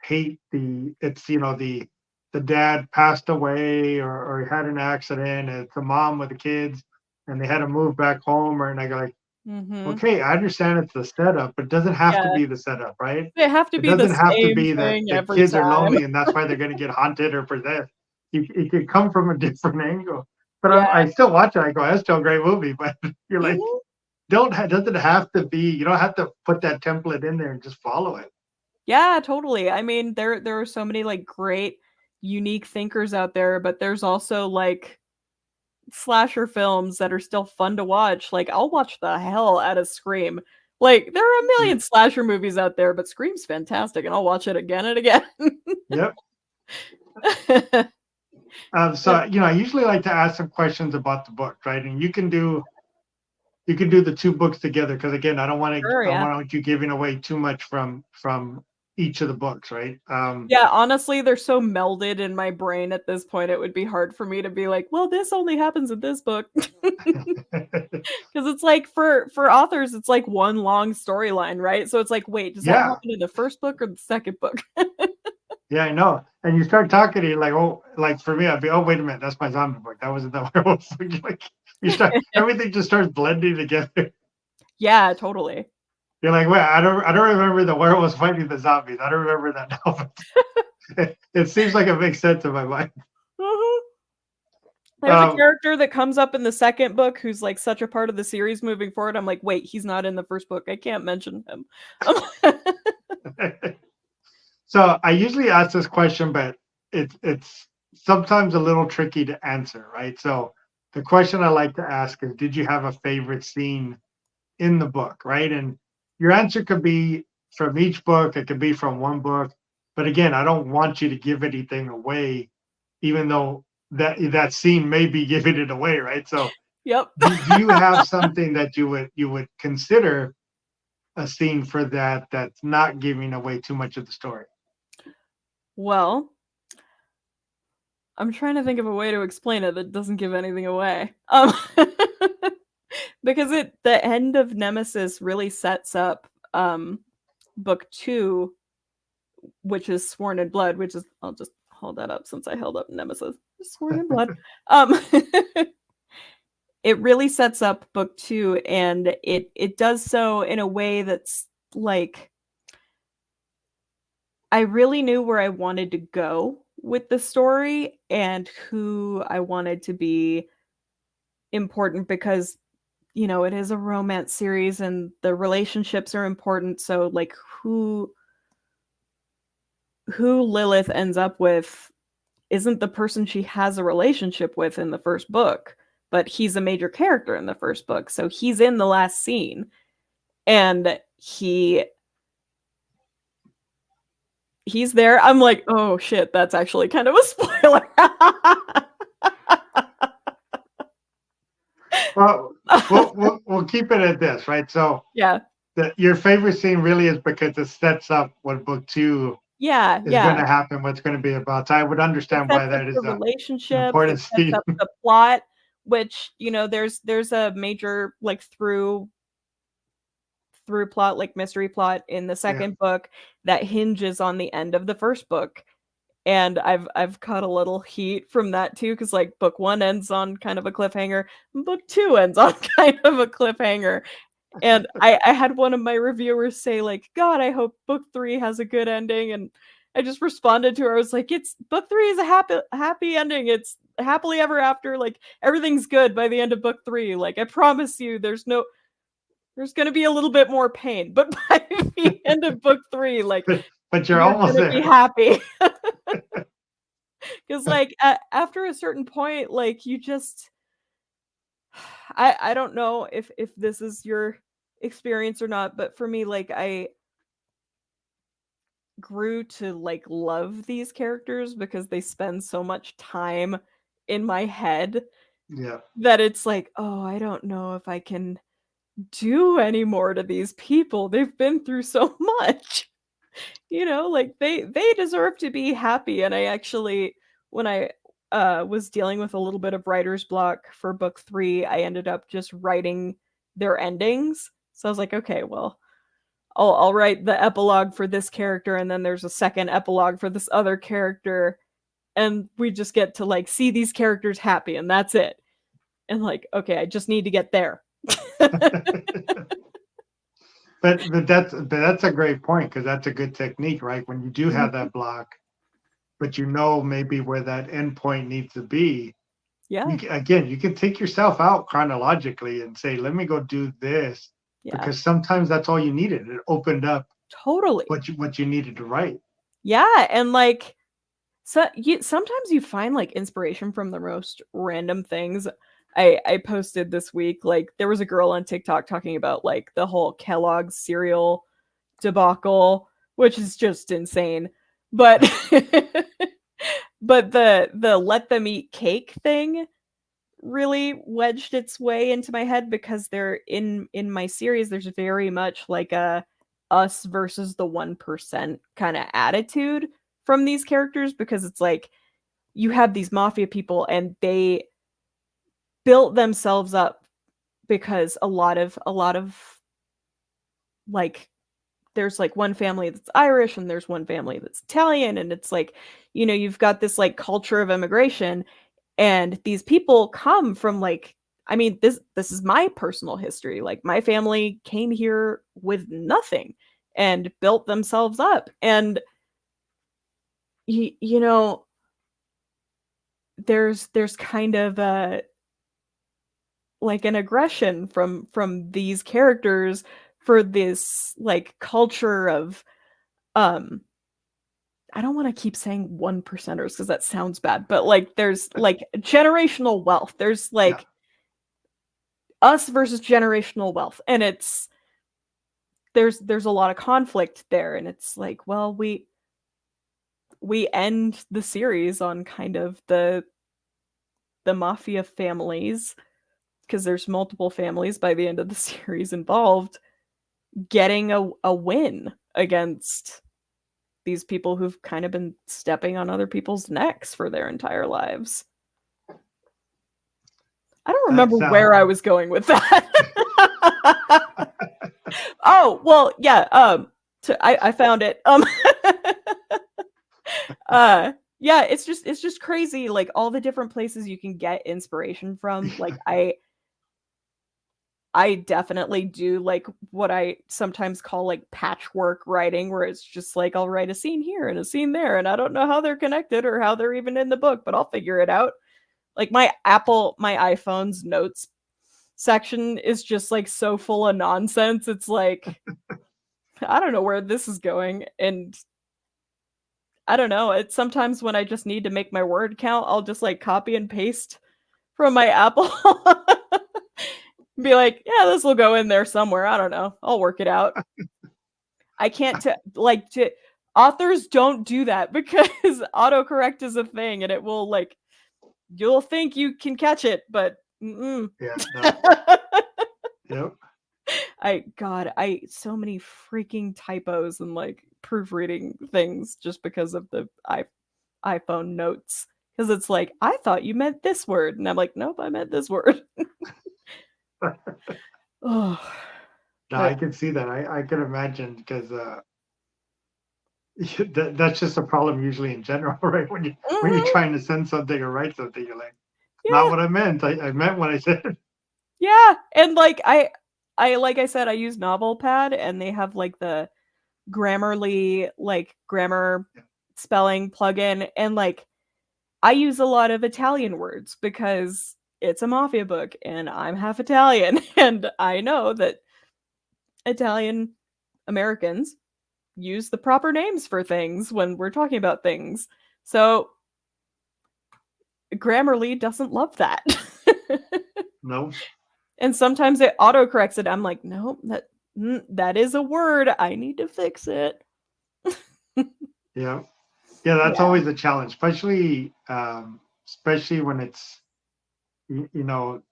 hate it's the dad passed away, or he had an accident, and it's the mom with the kids and they had to move back home, and I go like,
mhm.
okay, I understand it's the setup, but it doesn't have to
Yeah,
be the setup, right?
they have to
It
be the
doesn't have to
same
be that
thing
the
every
kids are
time.
lonely and that's why they're going to get haunted or possessed. It could come from a different angle. But
Yeah.
I still watch it. I go, that's still a great movie. But you're like,
Mhm.
doesn't have to be. You don't have to put that template in there and just follow it.
Yeah, totally. I mean, there are so many like great unique thinkers out there, but there's also like slasher films that are still fun to watch. Like I'll watch the hell out of Scream. Like there are a
Yeah.
million slasher movies out there, but Scream's fantastic and I'll watch it again and again.
Yep.
Yep.
So I usually like to ask some questions about the book, right? And you can do the two books together, because again,
Sure,
I
yeah.
want you giving away too much from each of the books, right?
Yeah, honestly, they're so melded in my brain at this point, it would be hard for me to be like, "Well, this only happens in this book." Because it's like for authors, it's like one long storyline, right? So it's like, wait, does that
Yeah.
happen in the first book or the second book?
Yeah, I know. And you start talking, and you're like, oh, like for me, I'd be, oh, wait a minute, that's my zombie book. That wasn't the werewolf book. Like everything just starts blending together.
Yeah, totally.
You're like, wait, I don't remember the werewolves fighting the zombies. I don't remember that now. But it seems like it makes sense in my mind.
Mhm. There's a
Um,
character that comes up in the second book who's like such a part of the series moving forward. I'm like, wait, he's not in the first book. I can't mention him.
so I usually ask this question, but it's sometimes a little tricky to answer, right? So the question I like to ask is, did you have a favorite scene in the book, right? And your answer could be from each book, it could be from one book. But again, I don't want you to give anything away, even though that scene may be giving it away, right? So
Yep.
do you have something that you would consider a scene for that's not giving away too much of the story?
Well, I'm trying to think of a way to explain it that doesn't give anything away. Because the end of Nemesis really sets up book 2, which is Sworn in Blood, which is, I'll just hold that up since I held up Nemesis. Sworn in Blood. Um it really sets up book 2, and it does so in a way that's like I really knew where I wanted to go with the story and who I wanted to be important, because it is a romance series and the relationships are important. So like who Lilith ends up with isn't the person she has a relationship with in the first book, but he's a major character in the first book. So he's in the last scene, and he's there. I'm like, oh shit, that's actually kind of a spoiler.
Well, we'll keep it at this, right? So
Yeah.
your favorite scene really is because it sets up what book 2
Yeah,
is going
yeah.
to happen, what's going to be about. So I would
It
understand why
sets up
that
the
is an
relationships, it
important
sets
scene.
up the plot, which, there's a major, like, through plot, like, mystery plot in the
Yeah.
second book that hinges on the end of the first book, and I've caught a little heat from that too, because like, book 1 ends on kind of a cliffhanger, and book 2 ends on kind of a cliffhanger, and I had one of my reviewers say like, "God, I hope book 3 has a good ending," and I just responded to her. I was like, "It's book 3 is a happy ending. It's happily ever after. Like everything's good by the end of book 3. Like I promise you, there's gonna be a little bit more pain, but by the end of book 3, like
But you're
you're
almost
gonna be
there.
happy." Because like after a certain point, like you just I don't know if this is your experience or not, but for me, like, I grew to like love these characters because they spend so much time in my head
Yeah.
that it's like, oh, I don't know if I can do any more to these people. They've been through so much. Like they deserve to be happy. And I actually, when I was dealing with a little bit of writer's block for book 3, I ended up just writing their endings. So I was like, okay, well, I'll write the epilogue for this character, and then there's a second epilogue for this other character, and we just get to like see these characters happy, and that's it. And like, okay, I just need to get there.
But that's a great point, because that's a good technique, right? When you do have that block, but maybe where that end point needs to be.
Yeah.
You can take yourself out chronologically and say, let me go do this.
Yeah.
Because sometimes that's all you needed. It opened up
totally
what you needed to write.
Yeah, and like sometimes you find like inspiration from the most random things. I posted this week, like there was a girl on TikTok talking about like the whole Kellogg's cereal debacle, which is just insane. But but the let them eat cake thing really wedged its way into my head, because they're in my series, there's very much like a us versus the 1% kind of attitude from these characters, because it's like you have these mafia people and they built themselves up because a lot of like there's like one family that's Irish and there's one family that's Italian, and it's like, you've got this like culture of immigration, and these people come from like, I mean, this is my personal history. Like my family came here with nothing and built themselves up. And there's kind of a like an aggression from these characters for this like culture of I don't want to keep saying 1%ers because that sounds bad, but like there's like generational wealth. There's like us versus generational wealth, and there's a lot of conflict there, and it's like, well, we end the series on kind of the mafia families, because there's multiple families by the end of the series involved, getting a win against these people who've kind of been stepping on other people's necks for their entire lives. I don't remember where I was going with that. Oh, well, yeah. I found it. Yeah, it's just crazy, like all the different places you can get inspiration from. Like I definitely do like what I sometimes call like patchwork writing, where it's just like I'll write a scene here and a scene there, and I don't know how they're connected or how they're even in the book, but I'll figure it out. Like my iPhone's notes section is just like so full of nonsense. It's like, I don't know where this is going. And I don't know. It's sometimes when I just need to make my word count, I'll just like copy and paste from my Apple. Be like, yeah, this will go in there somewhere. I don't know. I'll work it out. I can't authors don't do that, because autocorrect is a thing, and it will like, you'll think you can catch it, but
yeah. No.
Yep. I so many freaking typos and like proofreading things just because of the iPhone notes, because it's like, I thought you meant this word, and I'm like, nope, I meant this word.
No, I can see that. I can imagine, because that's just a problem usually in general, right? When you're trying to send something or write something, you're like, not what I meant. I meant what I said.
Yeah, and like I like I said, I use Novelpad, and they have like the Grammarly like grammar spelling plugin, and like I use a lot of Italian words because it's a mafia book and I'm half Italian, and I know that Italian Americans use the proper names for things when we're talking about things. So Grammarly doesn't love that.
No.
And sometimes it autocorrects it. I'm like, nope, that is a word. I need to fix it.
Yeah. Yeah, that's
Yeah.
always a challenge, especially when it's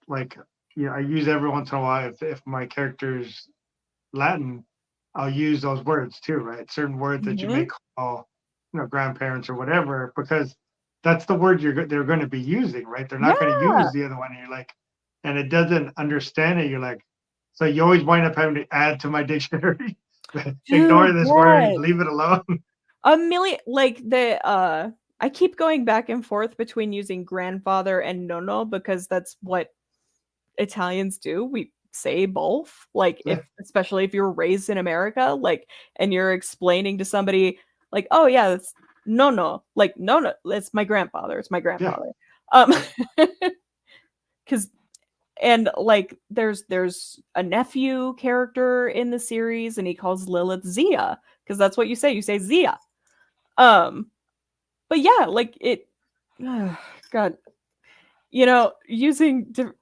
like I use every once in a while if my character's Latin, I'll use those words too, right? Certain words that you may
Mhm.
call, grandparents or whatever, because that's the word they're going to be using, right? They're not going to
Yeah.
use the other one. And you're like, and it doesn't understand it. You're like, so you always wind up having to add to my dictionary. Ignore
Dude,
this word,
yes.
leave it alone.
A million, like I keep going back and forth between using grandfather and nonno because that's what Italians do. We say both. Like
Yeah,
especially if you're raised in America, like and you're explaining to somebody like, "Oh yeah, that's nonno." Like, "No, it's my grandfather. It's my
yeah,
grandfather." Um cuz and like there's a nephew character in the series and he calls Lilith Zia because that's what you say Zia. Um but yeah, like it god, using the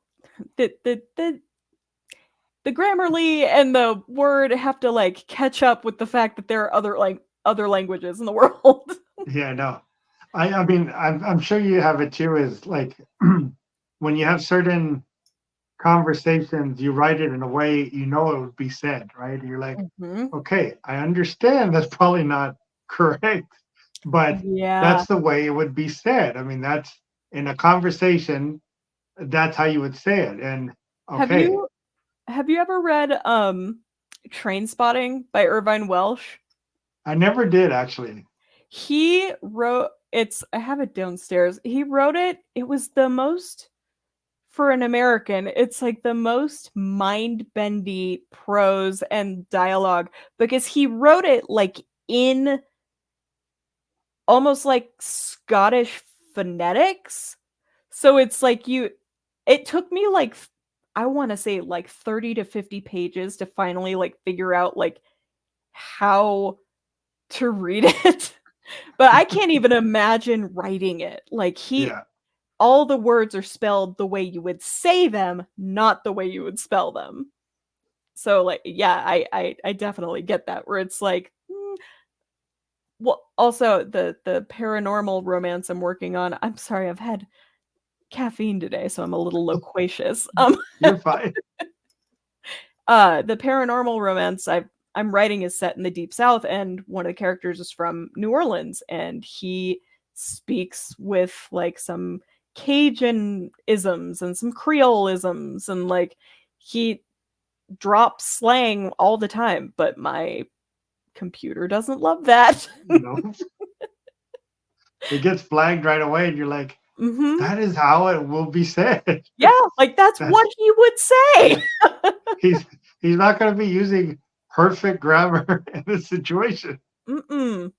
Grammarly and the Word have to like catch up with the fact that there are other languages in the world.
yeah. No, I mean, I'm sure you have it too. Is like when you have certain conversations, you write it in a way it would be said, right? You're like,
Mhm.
okay, I understand that's probably not correct, but
Yeah.
that's the way it would be said. I mean, that's in a conversation, that's how you would say it. And
Have
okay,
you have you ever read Train Spotting by Irvine Welsh?
I never did actually.
He wrote I have it downstairs. He wrote it. It was the most for an American, it's like the most mind-bendy prose and dialogue because he wrote it like in almost like Scottish phonetics. So it's like it took me like I want to say like 30 to 50 pages to finally like figure out like how to read it. But I can't even imagine writing it. Like
Yeah,
all the words are spelled the way you would say them, not the way you would spell them. So like yeah, I definitely get that where it's like well also the paranormal romance I'm working on. I'm sorry, I've had caffeine today, so I'm a little loquacious.
you're fine.
The paranormal romance I'm writing is set in the Deep South, and one of the characters is from New Orleans, and he speaks with like some Cajun isms and some Creole isms, and like he drops slang all the time, but my computer doesn't love that.
No, it gets flagged right away, and you're like,
hmm
that is how it will be said.
Yeah, like that's
That's
what he would say.
he's he's not going to be using perfect grammar in this situation.
Mm-mm.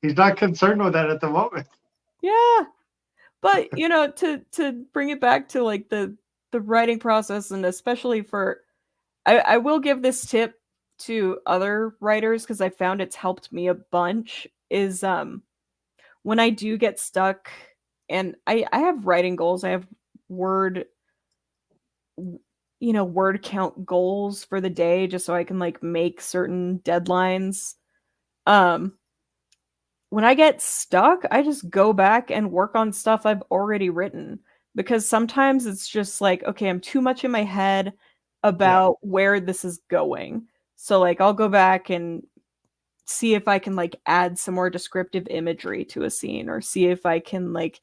He's not concerned with that at the moment.
Yeah. But, to bring it back to like the writing process and especially for I will give this tip to other writers because I found it's helped me a bunch is when I do get stuck and I have writing goals. I have word word count goals for the day just so I can like make certain deadlines. Um when I get stuck, I just go back and work on stuff I've already written because sometimes it's just like, okay, I'm too much in my head
Yeah,
about where this is going. So like I'll go back and see if I can like add some more descriptive imagery to a scene or see if I can like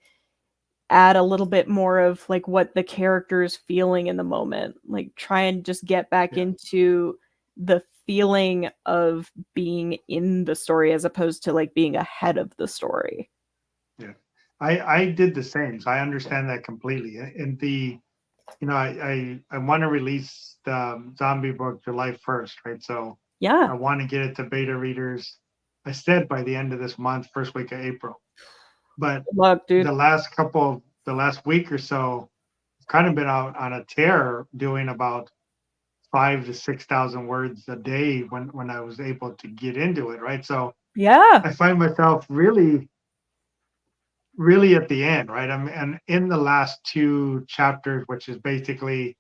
add a little bit more of like what the character is feeling in the moment. Like try and just get back
yeah,
into the feeling of being in the story as opposed to like being ahead of the story.
yeah. I did the same, so I understand that completely. And I want to release the zombie book July 1st, right? So
Yeah.
I want to get it to beta readers. I said by the end of this month, first week of April. But
Good luck, dude.
the last week or so, I've kind of been out on a tear doing about 5 to 6,000 words a day when I was able to get into it, right? So
Yeah.
I find myself really really at the end, right? And in the last two chapters, which is basically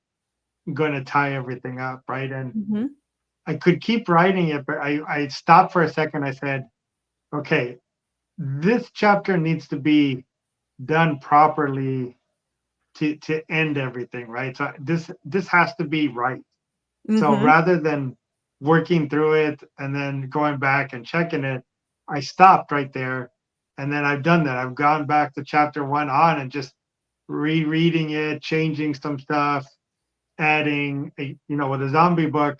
going to tie everything up, right? And
Mm-hmm.
I could keep writing it, but I stopped for a second. I said, okay, this chapter needs to be done properly to end everything, right? So this has to be right. So
Mm-hmm.
rather than working through it and then going back and checking it, I stopped right there. And then I've done that. I've gone back to chapter one on and just rereading it, changing some stuff, adding, with a zombie book,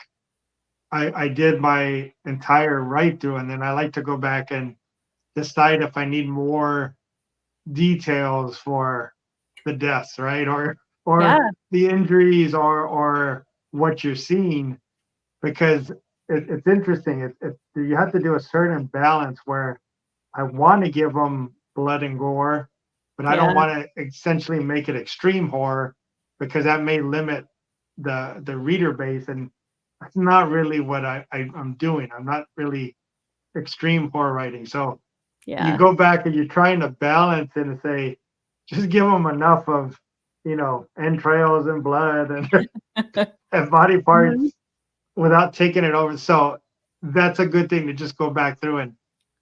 I did my entire write through, and then I like to go back and decide if I need more details for the deaths, right?
Yeah.
Or the injuries or what you're seeing, because it's interesting. You have to do a certain balance where I want to give them blood and gore, but I don't
Yeah.
want to essentially make it extreme horror because that may limit the reader base, and that's not really what I'm doing. I'm not really extreme horror writing. So you
Yeah.
go back and you're trying to balance it and say, just give them enough of, entrails and blood and, and body
Mhm.
parts without taking it over. So that's a good thing to just go back through and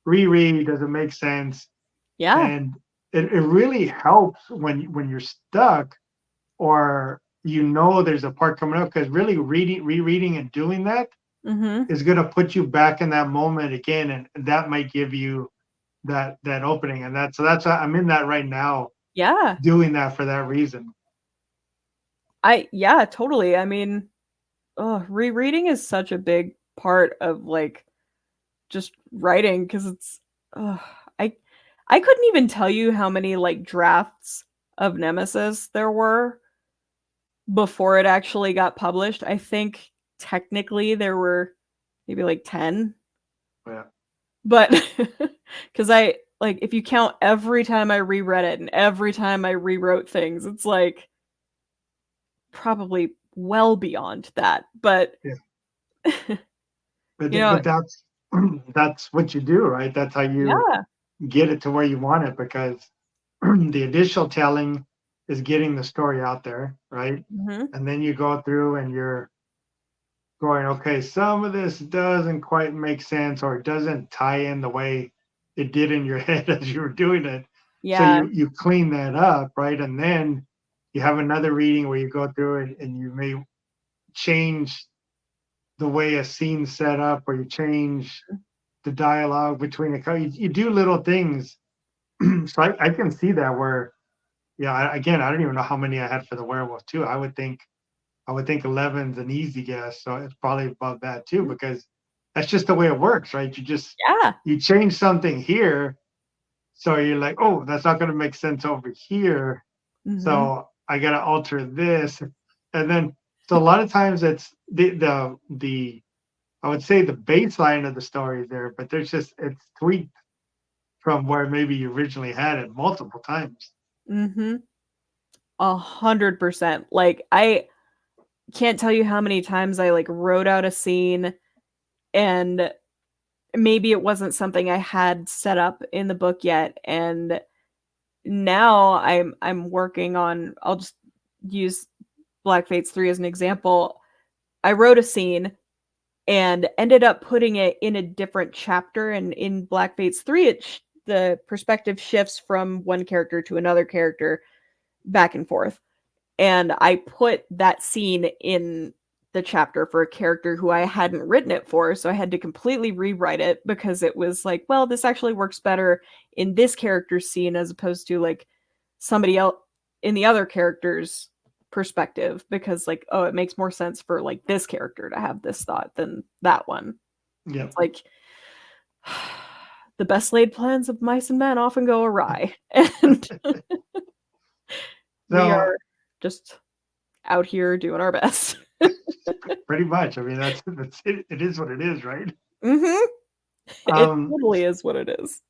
reread. Does it make sense?
Yeah.
And it really helps when you're stuck or there's a part coming up, because really rereading and doing that
Mm-hmm.
is going to put you back in that moment again, and that might give you that opening. And that's I'm in that right now,
Yeah.
doing that for that reason.
Yeah, totally. I mean, rereading is such a big part of like just writing because it's uh, I I couldn't even tell you how many like drafts of Nemesis there were before it actually got published. I think technically there were maybe like 10,
Yeah.
but because I like if you count every time I reread it and every time I rewrote things, it's like probably well beyond that. But
Yeah.
you know,
But that's that's what you do, right? That's how you
yeah.
get it to where you want it, because the initial telling is getting the story out there, right?
Mhm.
And then you go through and you're going, okay, some of this doesn't quite make sense or it doesn't tie in the way it did in your head as you were doing it. So
Yeah.
you clean that up, right? And then you have another reading where you go through it and you may change the way a scene's set up, or you change the dialogue between you do little things. So I can see that where, yeah, again, I don't even know how many I had for the werewolf too. I would think 11's an easy guess, so it's probably above that too, because that's just the way it works, right?
Yeah.
You change something here, so you're like, oh, that's not going to make sense over here,
Mhm.
so I got to alter this, and then so a lot of times it's the I would say the baseline of the story is there, but it's tweaked from where maybe you originally had it multiple times.
Mhm. 100%. Like I can't tell you how many times I like wrote out a scene and maybe it wasn't something I had set up in the book yet, and now I'm working on I'll just use Black Fates 3 as an example. I wrote a scene and ended up putting it in a different chapter, and in Black Fates 3 the perspective shifts from one character to another character back and forth. And I put that scene in the chapter for a character who I hadn't written it for, so I had to completely rewrite it because it was like, well, this actually works better in this character's scene as opposed to like somebody else in the other character's perspective, because like, oh, it makes more sense for like this character to have this thought than that one.
Yeah.
It's like the best laid plans of mice and men often go awry. And we
So
are just out here doing our best.
pretty much, I mean, that's it. It is what it is, right?
Mm-hmm. It
Um,
totally is what it is.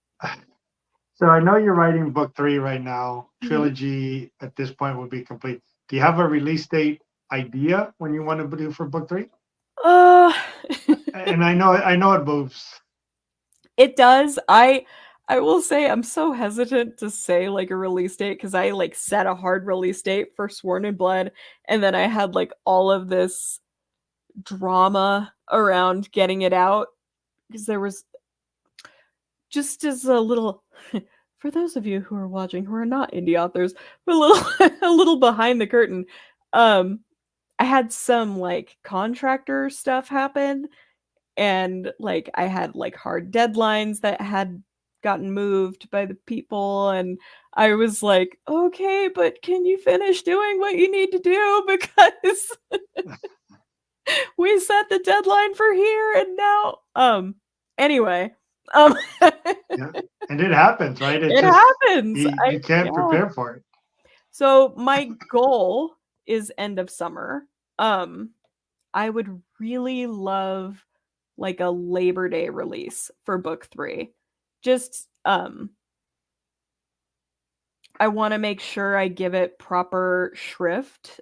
so I know you're writing book 3 right now.
Mhm.
Trilogy at this point would be complete. Do you have a release date idea when you want to do for book 3?
Uh,
And I know it moves.
it does. I will say I'm so hesitant to say like a release date because I like set a hard release date for Sworn in Blood, and then I had like all of this drama around getting it out because there was just as a little for those of you who are watching who are not indie authors, a little a little behind the curtain. I had some like contractor stuff happen, and like I had like hard deadlines that had gotten moved by the people, and I was like, okay, but can you finish doing what you need to do because we set the deadline for here and now anyway
Yeah. And it happens, right?
it happens.
You can't prepare for it.
So my goal is end of summer. I would really love like a Labor Day release for book 3. Just I want to make sure I give it proper shrift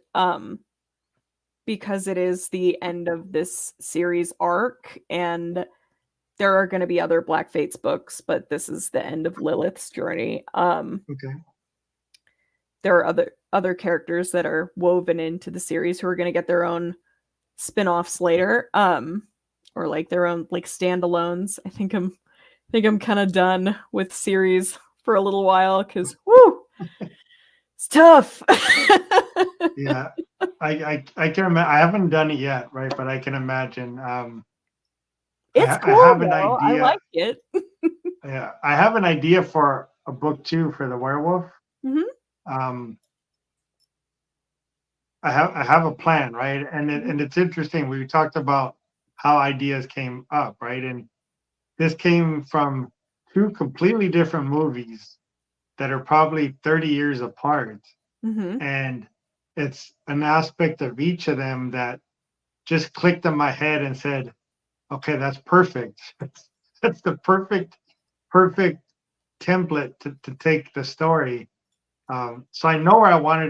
because it is the end of this series arc, and there are going to be other Black Fates books, but this is the end of Lilith's journey.
Okay.
There are other characters that are woven into the series who are going to get their own spin-offs later, or like their own like standalones. I think I'm kind of done with series for a little while because whoo, it's tough.
Yeah, I can imagine. I haven't done it yet, right? But I can imagine.
It's cool. I have an idea. I like it.
Yeah, I have an idea for a book 2 for the Werewolf.
Mm-hmm.
I have a plan, right? And it's interesting. We talked about how ideas came up, right? And this came from 2 completely different movies that are probably 30 years apart.
Mm-hmm.
And it's an aspect of each of them that just clicked in my head and said, okay, that's perfect. That's the perfect template to take the story. So I know where I wanted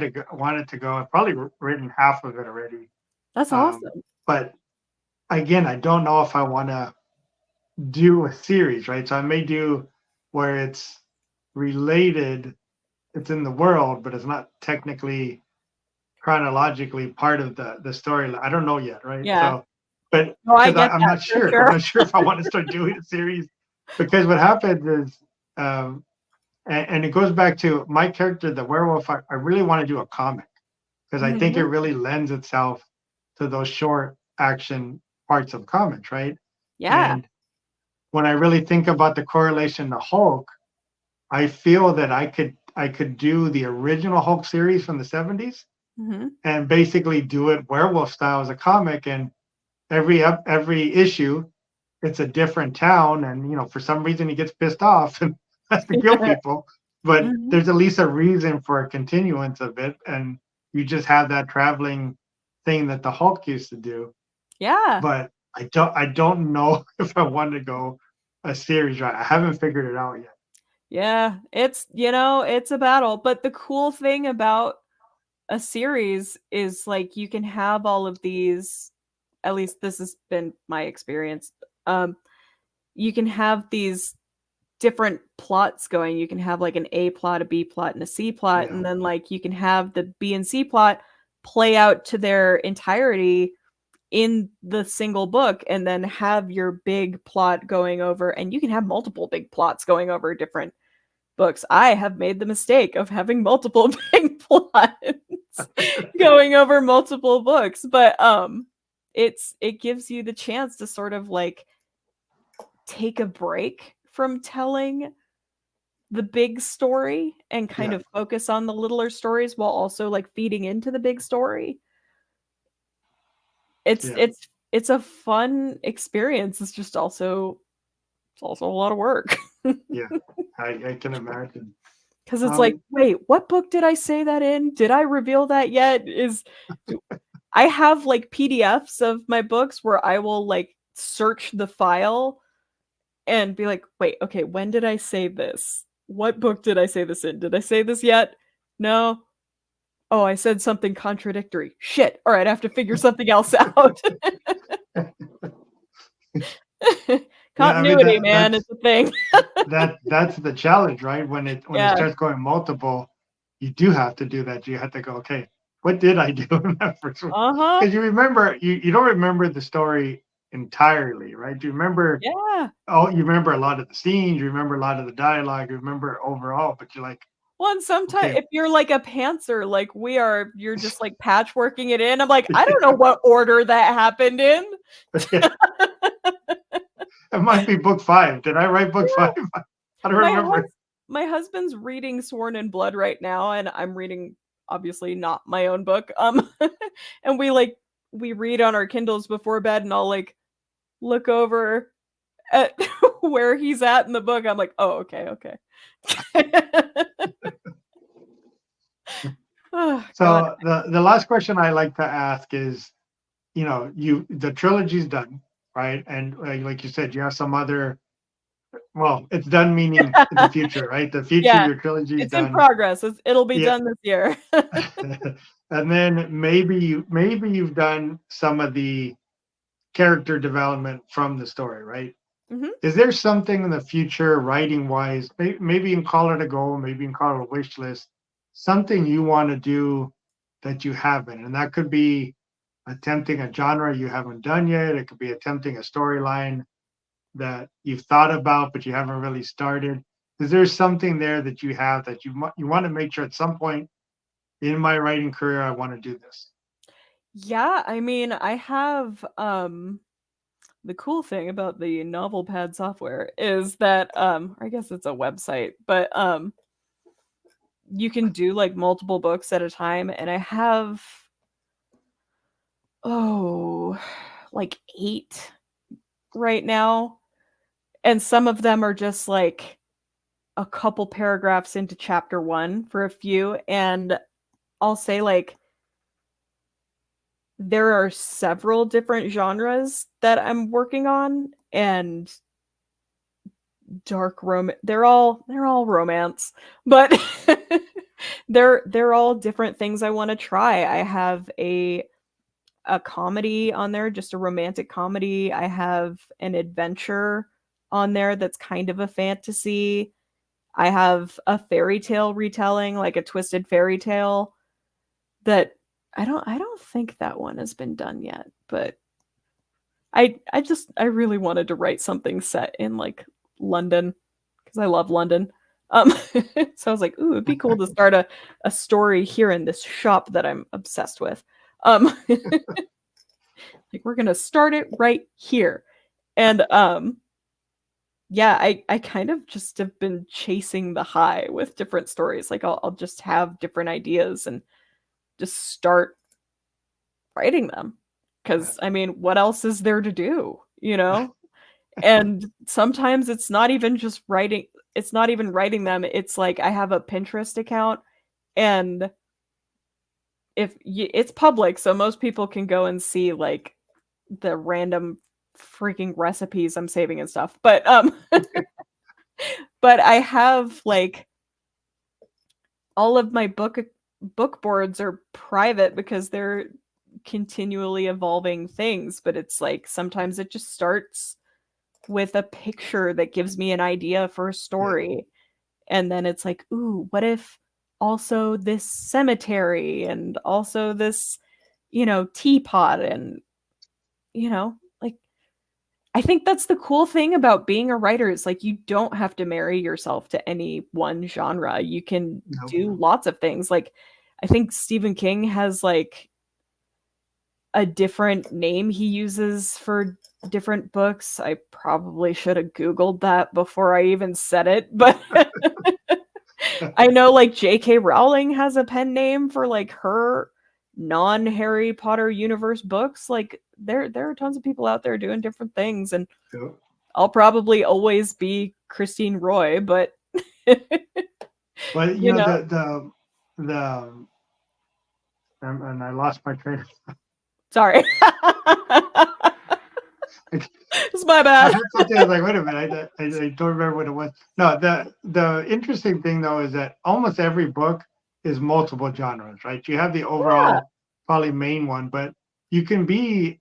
to go. I've probably written half of it already.
That's awesome.
But again, I don't know if I want to do a series, right? So I may do where it's related, it's in the world, but it's not technically chronologically part of the story. I don't know yet, right?
Yeah.
So, but
I'm
not sure. Sure. I'm not sure if I want to start doing a series because what happens is, and it goes back to my character, the werewolf. I really want to do a comic because I think it really lends itself to those short action parts of comics, right?
Yeah.
And when I really think about the correlation to Hulk, I feel that I could do the original Hulk series from the 70s and basically do it werewolf style as a comic, and every issue it's a different town, and for some reason he gets pissed off and has to kill people, but there's at least a reason for a continuance of it, and you just have that traveling thing that the Hulk used to do.
Yeah.
But I don't know if I want to go a series, right? I haven't figured it out yet.
Yeah, it's it's a battle, but the cool thing about a series is like you can have all of these, at least this has been my experience. You can have these different plots going. You can have like an A plot, a B plot, and a C plot, and then like you can have the B and C plot play out to their entirety in the single book, and then have your big plot going over, and you can have multiple big plots going over different books. I have made the mistake of having multiple big plots going over multiple books, but it gives you the chance to sort of like take a break from telling the big story and kind of focus on the littler stories while also like feeding into the big story. It's a fun experience. It's just also a lot of work.
Yeah, I can imagine.
Because it's like, wait, what book did I say that in? Did I reveal that yet? I have like PDFs of my books where I will like search the file and be like, wait, okay, when did I say this? What book did I say this in? Did I say this yet? No. Oh, I said something contradictory. Shit. All right, I have to figure something else out. Continuity, man, is the thing.
that's the challenge, right? When it
Yeah.
starts going multiple, you do have to do that. You have to go, okay, what did I do in that first one?
Uh-huh.
Because you remember, you don't remember the story entirely, right? You remember,
Yeah.
you remember a lot of the scenes, you remember a lot of the dialogue, you remember overall, but you're like,
Well, and sometimes
okay,
if you're like a pantser, like we are, you're just like patchworking it in. I'm like, I don't know what order that happened in.
it might be book 5. Did I write book 5? I don't remember.
My husband's reading Sworn in Blood right now, and I'm reading obviously not my own book. And we read on our Kindles before bed, and I'll like look over at where he's at in the book. I'm like, oh, okay. Oh,
So the last question I like to ask is, the trilogy's done, right? And like you said, you have some other. Well, it's done meaning the future, right? The future,
yeah,
your trilogy is
it's in
done.
progress. It'll be
Yeah.
done this year.
And then maybe you've done some of the character development from the story, right?
Mhm.
Is there something in the future, writing wise, maybe you can call it a goal, maybe you can call it a wish list, something you want to do that you haven't? And that could be attempting a genre you haven't done yet. It could be attempting a storyline that you've thought about but you haven't really started. Is there something there that you have that you want to make sure at some point in my writing career I want to do this?
Yeah, I mean, I have the cool thing about the novel pad software is that I guess it's a website, but you can do like multiple books at a time, and I have like 8 right now, and some of them are just like a couple paragraphs into chapter 1 for a few, and I'll say like there are several different genres that I'm working on, and dark romance, they're all romance, but they're all different things I want to try. I have a comedy on there, just a romantic comedy. I have an adventure on there that's kind of a fantasy. I have a fairy tale retelling, like a twisted fairy tale that I don't think that one has been done yet, but I really wanted to write something set in like London because I love London. So I was like, ooh, it'd be cool to start a story here in this shop that I'm obsessed with. Like we're gonna start it right here. And yeah, I kind of just have been chasing the high with different stories. Like I'll just have different ideas and just start writing them. Because I mean, what else is there to do, you know? And sometimes it's not even just writing, it's not even writing them. It's like I have a Pinterest account, and it's public, so most people can go and see like the random freaking recipes I'm saving and stuff. But but I have like all of my book boards are private because they're continually evolving things, but it's like sometimes it just starts with a picture that gives me an idea for a story, and then it's like, ooh, what if also this cemetery and also this, teapot, and like I think that's the cool thing about being a writer is like you don't have to marry yourself to any one genre. You can do lots of things. Like I think Stephen King has like a different name he uses for different books. I probably should have Googled that before I even said it, but I know like J.K. Rowling has a pen name for like her non-Harry Potter universe books. Like there are tons of people out there doing different things, and I'll probably always be Christine Roi, but
but you know, the and I lost my train of thought.
Sorry. It's my
I
bad.
heard something. I was like, wait a minute, I don't remember what it was. No, the interesting thing though is that almost every book is multiple genres, right? You have the overall probably main one, but you can be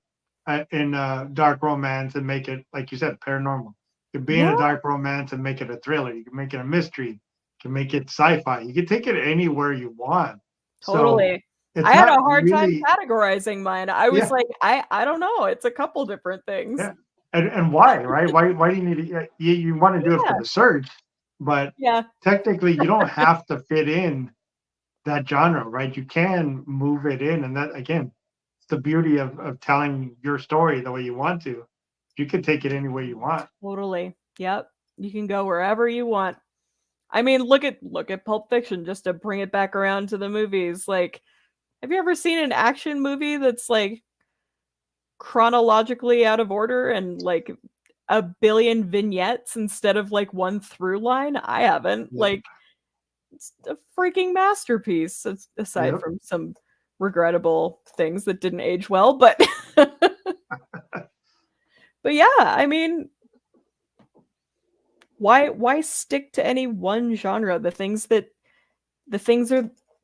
in dark romance and make it, like you said, paranormal. You can be in a dark romance and make it a thriller. You can make it a mystery. You can make it sci-fi. You can take it anywhere you want.
Totally.
So
I
it's
had a
not
hard time
really,
categorizing mine. I was
yeah,
like, I don't know. It's a couple different things.
yeah. And why, right? Why do you need to, you want to do it for the search, but
Yeah.
technically you don't have to fit in that genre, right? You can move it in. And that, again, it's the beauty of telling your story the way you want to. You can take it any way you want.
Totally. Yep. You can go wherever you want. I mean, look at Pulp Fiction, just to bring it back around to the movies. Like, have you ever seen an action movie that's like chronologically out of order and like a billion vignettes instead of like one through line? I haven't.
Yep.
Like, it's a freaking masterpiece, aside from some regrettable things that didn't age well, but but yeah, I mean, why stick to any one genre? The things that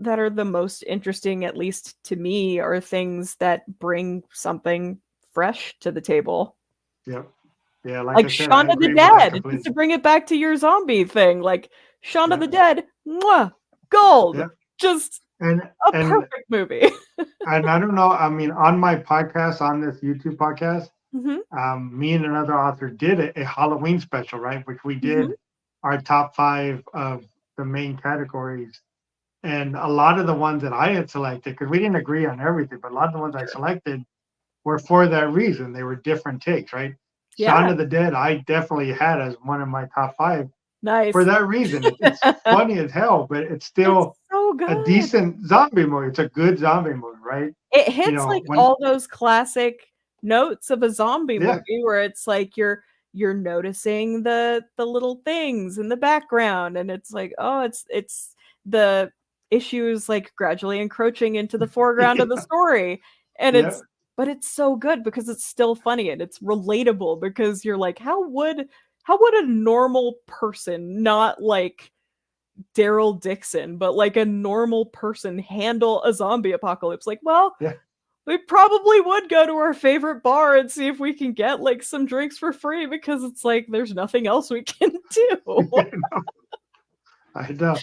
are the most interesting, at least to me, are things that bring something fresh to the table.
Yep. Yeah, like
Like
I said, I
Shaun of the
agree with that
Dead,
completely.
just to bring it back to your zombie thing. Like Shaun of the Dead, mwah, gold.
Yep.
Just
and
a perfect movie.
And I don't know, I mean, on my podcast, on this YouTube podcast, me and another author did a Halloween special, right? Which we did our top 5 of the main categories. And a lot of the ones that I had selected, because we didn't agree on everything, but a lot of the ones I selected were for that reason. They were different takes, right?
Yeah.
Shaun of the Dead, I definitely had as one of my top 5.
Nice.
For that reason. It's funny as hell, but it's still
so good.
a decent zombie movie. It's a good zombie movie, right?
It hits all those classic notes of a zombie movie where it's like you're noticing the little things in the background, and it's like, oh, it's the issues like gradually encroaching into the foreground of the story. And but it's so good because it's still funny and it's relatable, because you're like, how would a normal person, not like Daryl Dixon, but like a normal person, handle a zombie apocalypse? Like, well, we probably would go to our favorite bar and see if we can get like some drinks for free, because it's like there's nothing else we can do.
I know.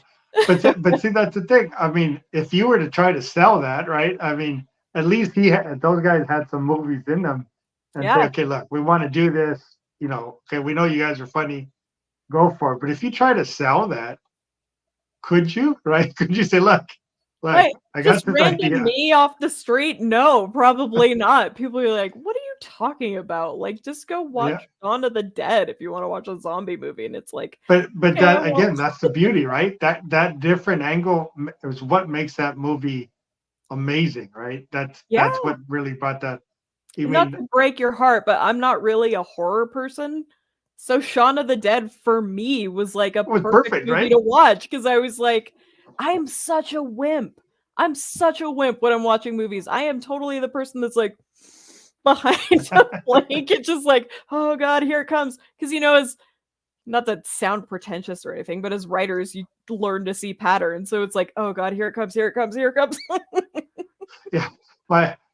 But see, that's the thing. I mean, if you were to try to sell that, right? I mean, at least those guys had some movies in them, and say, okay, look, we want to do this. You know, okay, we know you guys are funny. Go for it. But if you try to sell that, could you, right? Could you say, look, I got
just
this
random
idea.
me off the street? No, probably not. People are like, what are you talking about? Like, just go watch Dawn of the Dead if you want to watch a zombie movie. And it's like,
but that again, that's the beauty, right? That different angle is what makes that movie amazing, right? That's what really brought that.
Not to break your heart, but I'm not really a horror person. So Shaun of the Dead for me was like a perfect movie to watch, because I was like, I'm such a wimp. I'm such a wimp when I'm watching movies. I am totally the person that's like behind a blanket, just like, oh God, here it comes. Because, you know, as not to sound pretentious or anything, but as writers, you learn to see patterns. So it's like, oh God, here it comes, here it comes, here it comes.
Yeah.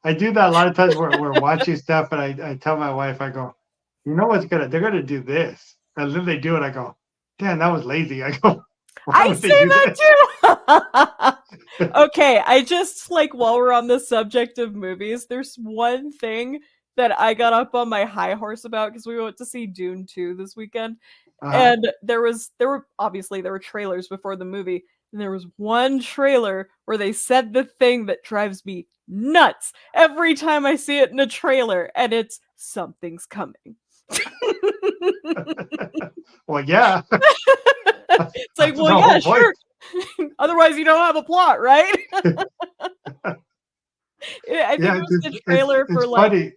I do that a lot of times where we're watching stuff, and I tell my wife, I go, you know what's they're gonna do this. And then they do it, I go, damn, that was lazy. I go,
I say that too. Okay, I just, like, while we're on the subject of movies, there's one thing that I got up on my high horse about, because we went to see Dune 2 this weekend. And there were trailers before the movie, and there was one trailer where they said the thing that drives me nuts every time I see it in a trailer, and it's something's coming.
Well, yeah.
It's like, well, yeah, sure. Otherwise, you don't have a plot, right? I think it was the trailer for like funny.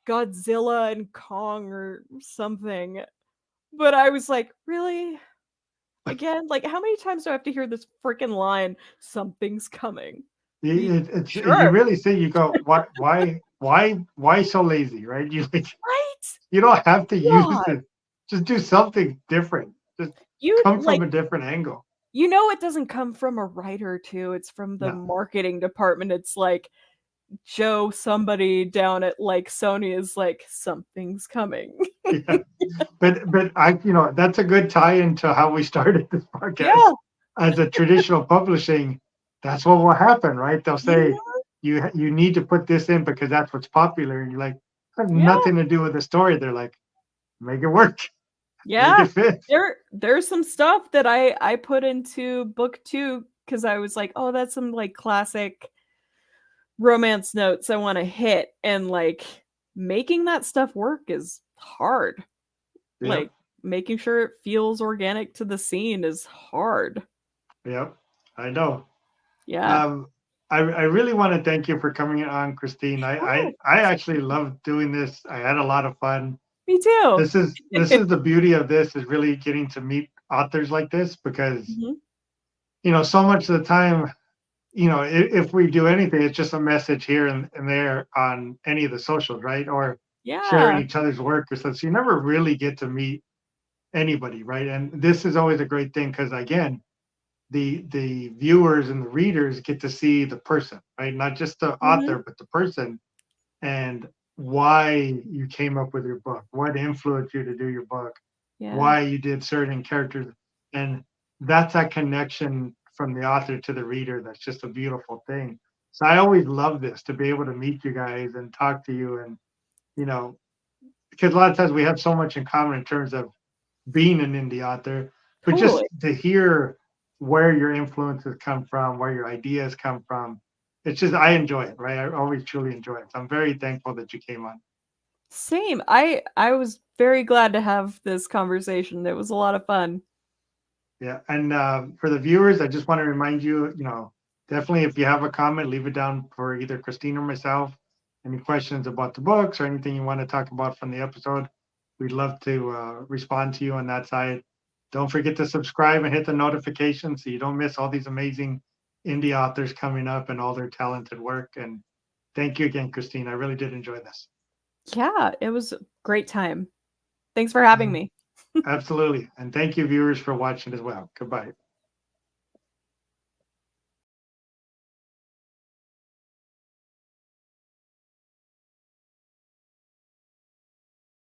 Godzilla and Kong or something. But I was like, really? Again? Like, how many times do I have to hear this freaking line, something's coming?
You really see, you go, why so lazy, right? You like, you don't have to use it. Just do something different. Just come from a different angle.
You know, it doesn't come from a writer too. It's from the marketing department. It's like Joe, somebody down at like Sony is like, something's coming.
But I, that's a good tie into how we started this podcast.
Yeah.
As a traditional publishing, that's what will happen, right? They'll say
Mhm.
you need to put this in because that's what's popular, and you're like, has
Yeah.
nothing to do with the story. They're like, make it work, make
Yeah.
it fit.
There's some stuff that I put into book 2 because I was like, oh, that's some like classic romance notes I want to hit, and like making that stuff work is hard.
Yep,
Like making sure it feels organic to the scene is hard.
yep, I know.
Yeah.
Um, I really want to thank you for coming on, Christine.
Oh,
I actually love doing this. I had a lot of fun.
me too.
This is the beauty of this, is really getting to meet authors like this, because
Mhm.
so much of the time, if we do anything, it's just a message here and there on any of the socials, right? Or sharing
Yeah.
each other's work or stuff. So you never really get to meet anybody, right? And this is always a great thing because, again, the viewers and the readers get to see the person, right? Not just the
Mhm.
author, but the person, and why you came up with your book, what influenced you to do your book,
Yeah.
why you did certain characters. And that's that connection from the author to the reader. That's just a beautiful thing. So I always love this, to be able to meet you guys and talk to you. And, you know, because a lot of times we have so much in common in terms of being an indie author, but just
Totally.
to hear where your influences come from, where your ideas come from, it's just, I enjoy it, right? I always truly enjoy it. So I'm very thankful that you came on.
Same. I was very glad to have this conversation. It was a lot of fun.
Yeah, and for the viewers, I just want to remind you, definitely, if you have a comment, leave it down for either Christine or myself. Any questions about the books or anything you want to talk about from the episode, we'd love to respond to you on that side. Don't forget to subscribe and hit the notification so you don't miss all these amazing indie authors coming up and all their talented work. And thank you again, Christine. I really did enjoy this.
Yeah, it was a great time. Thanks for having
And
me.
absolutely. And thank you, viewers, for watching as well. Goodbye.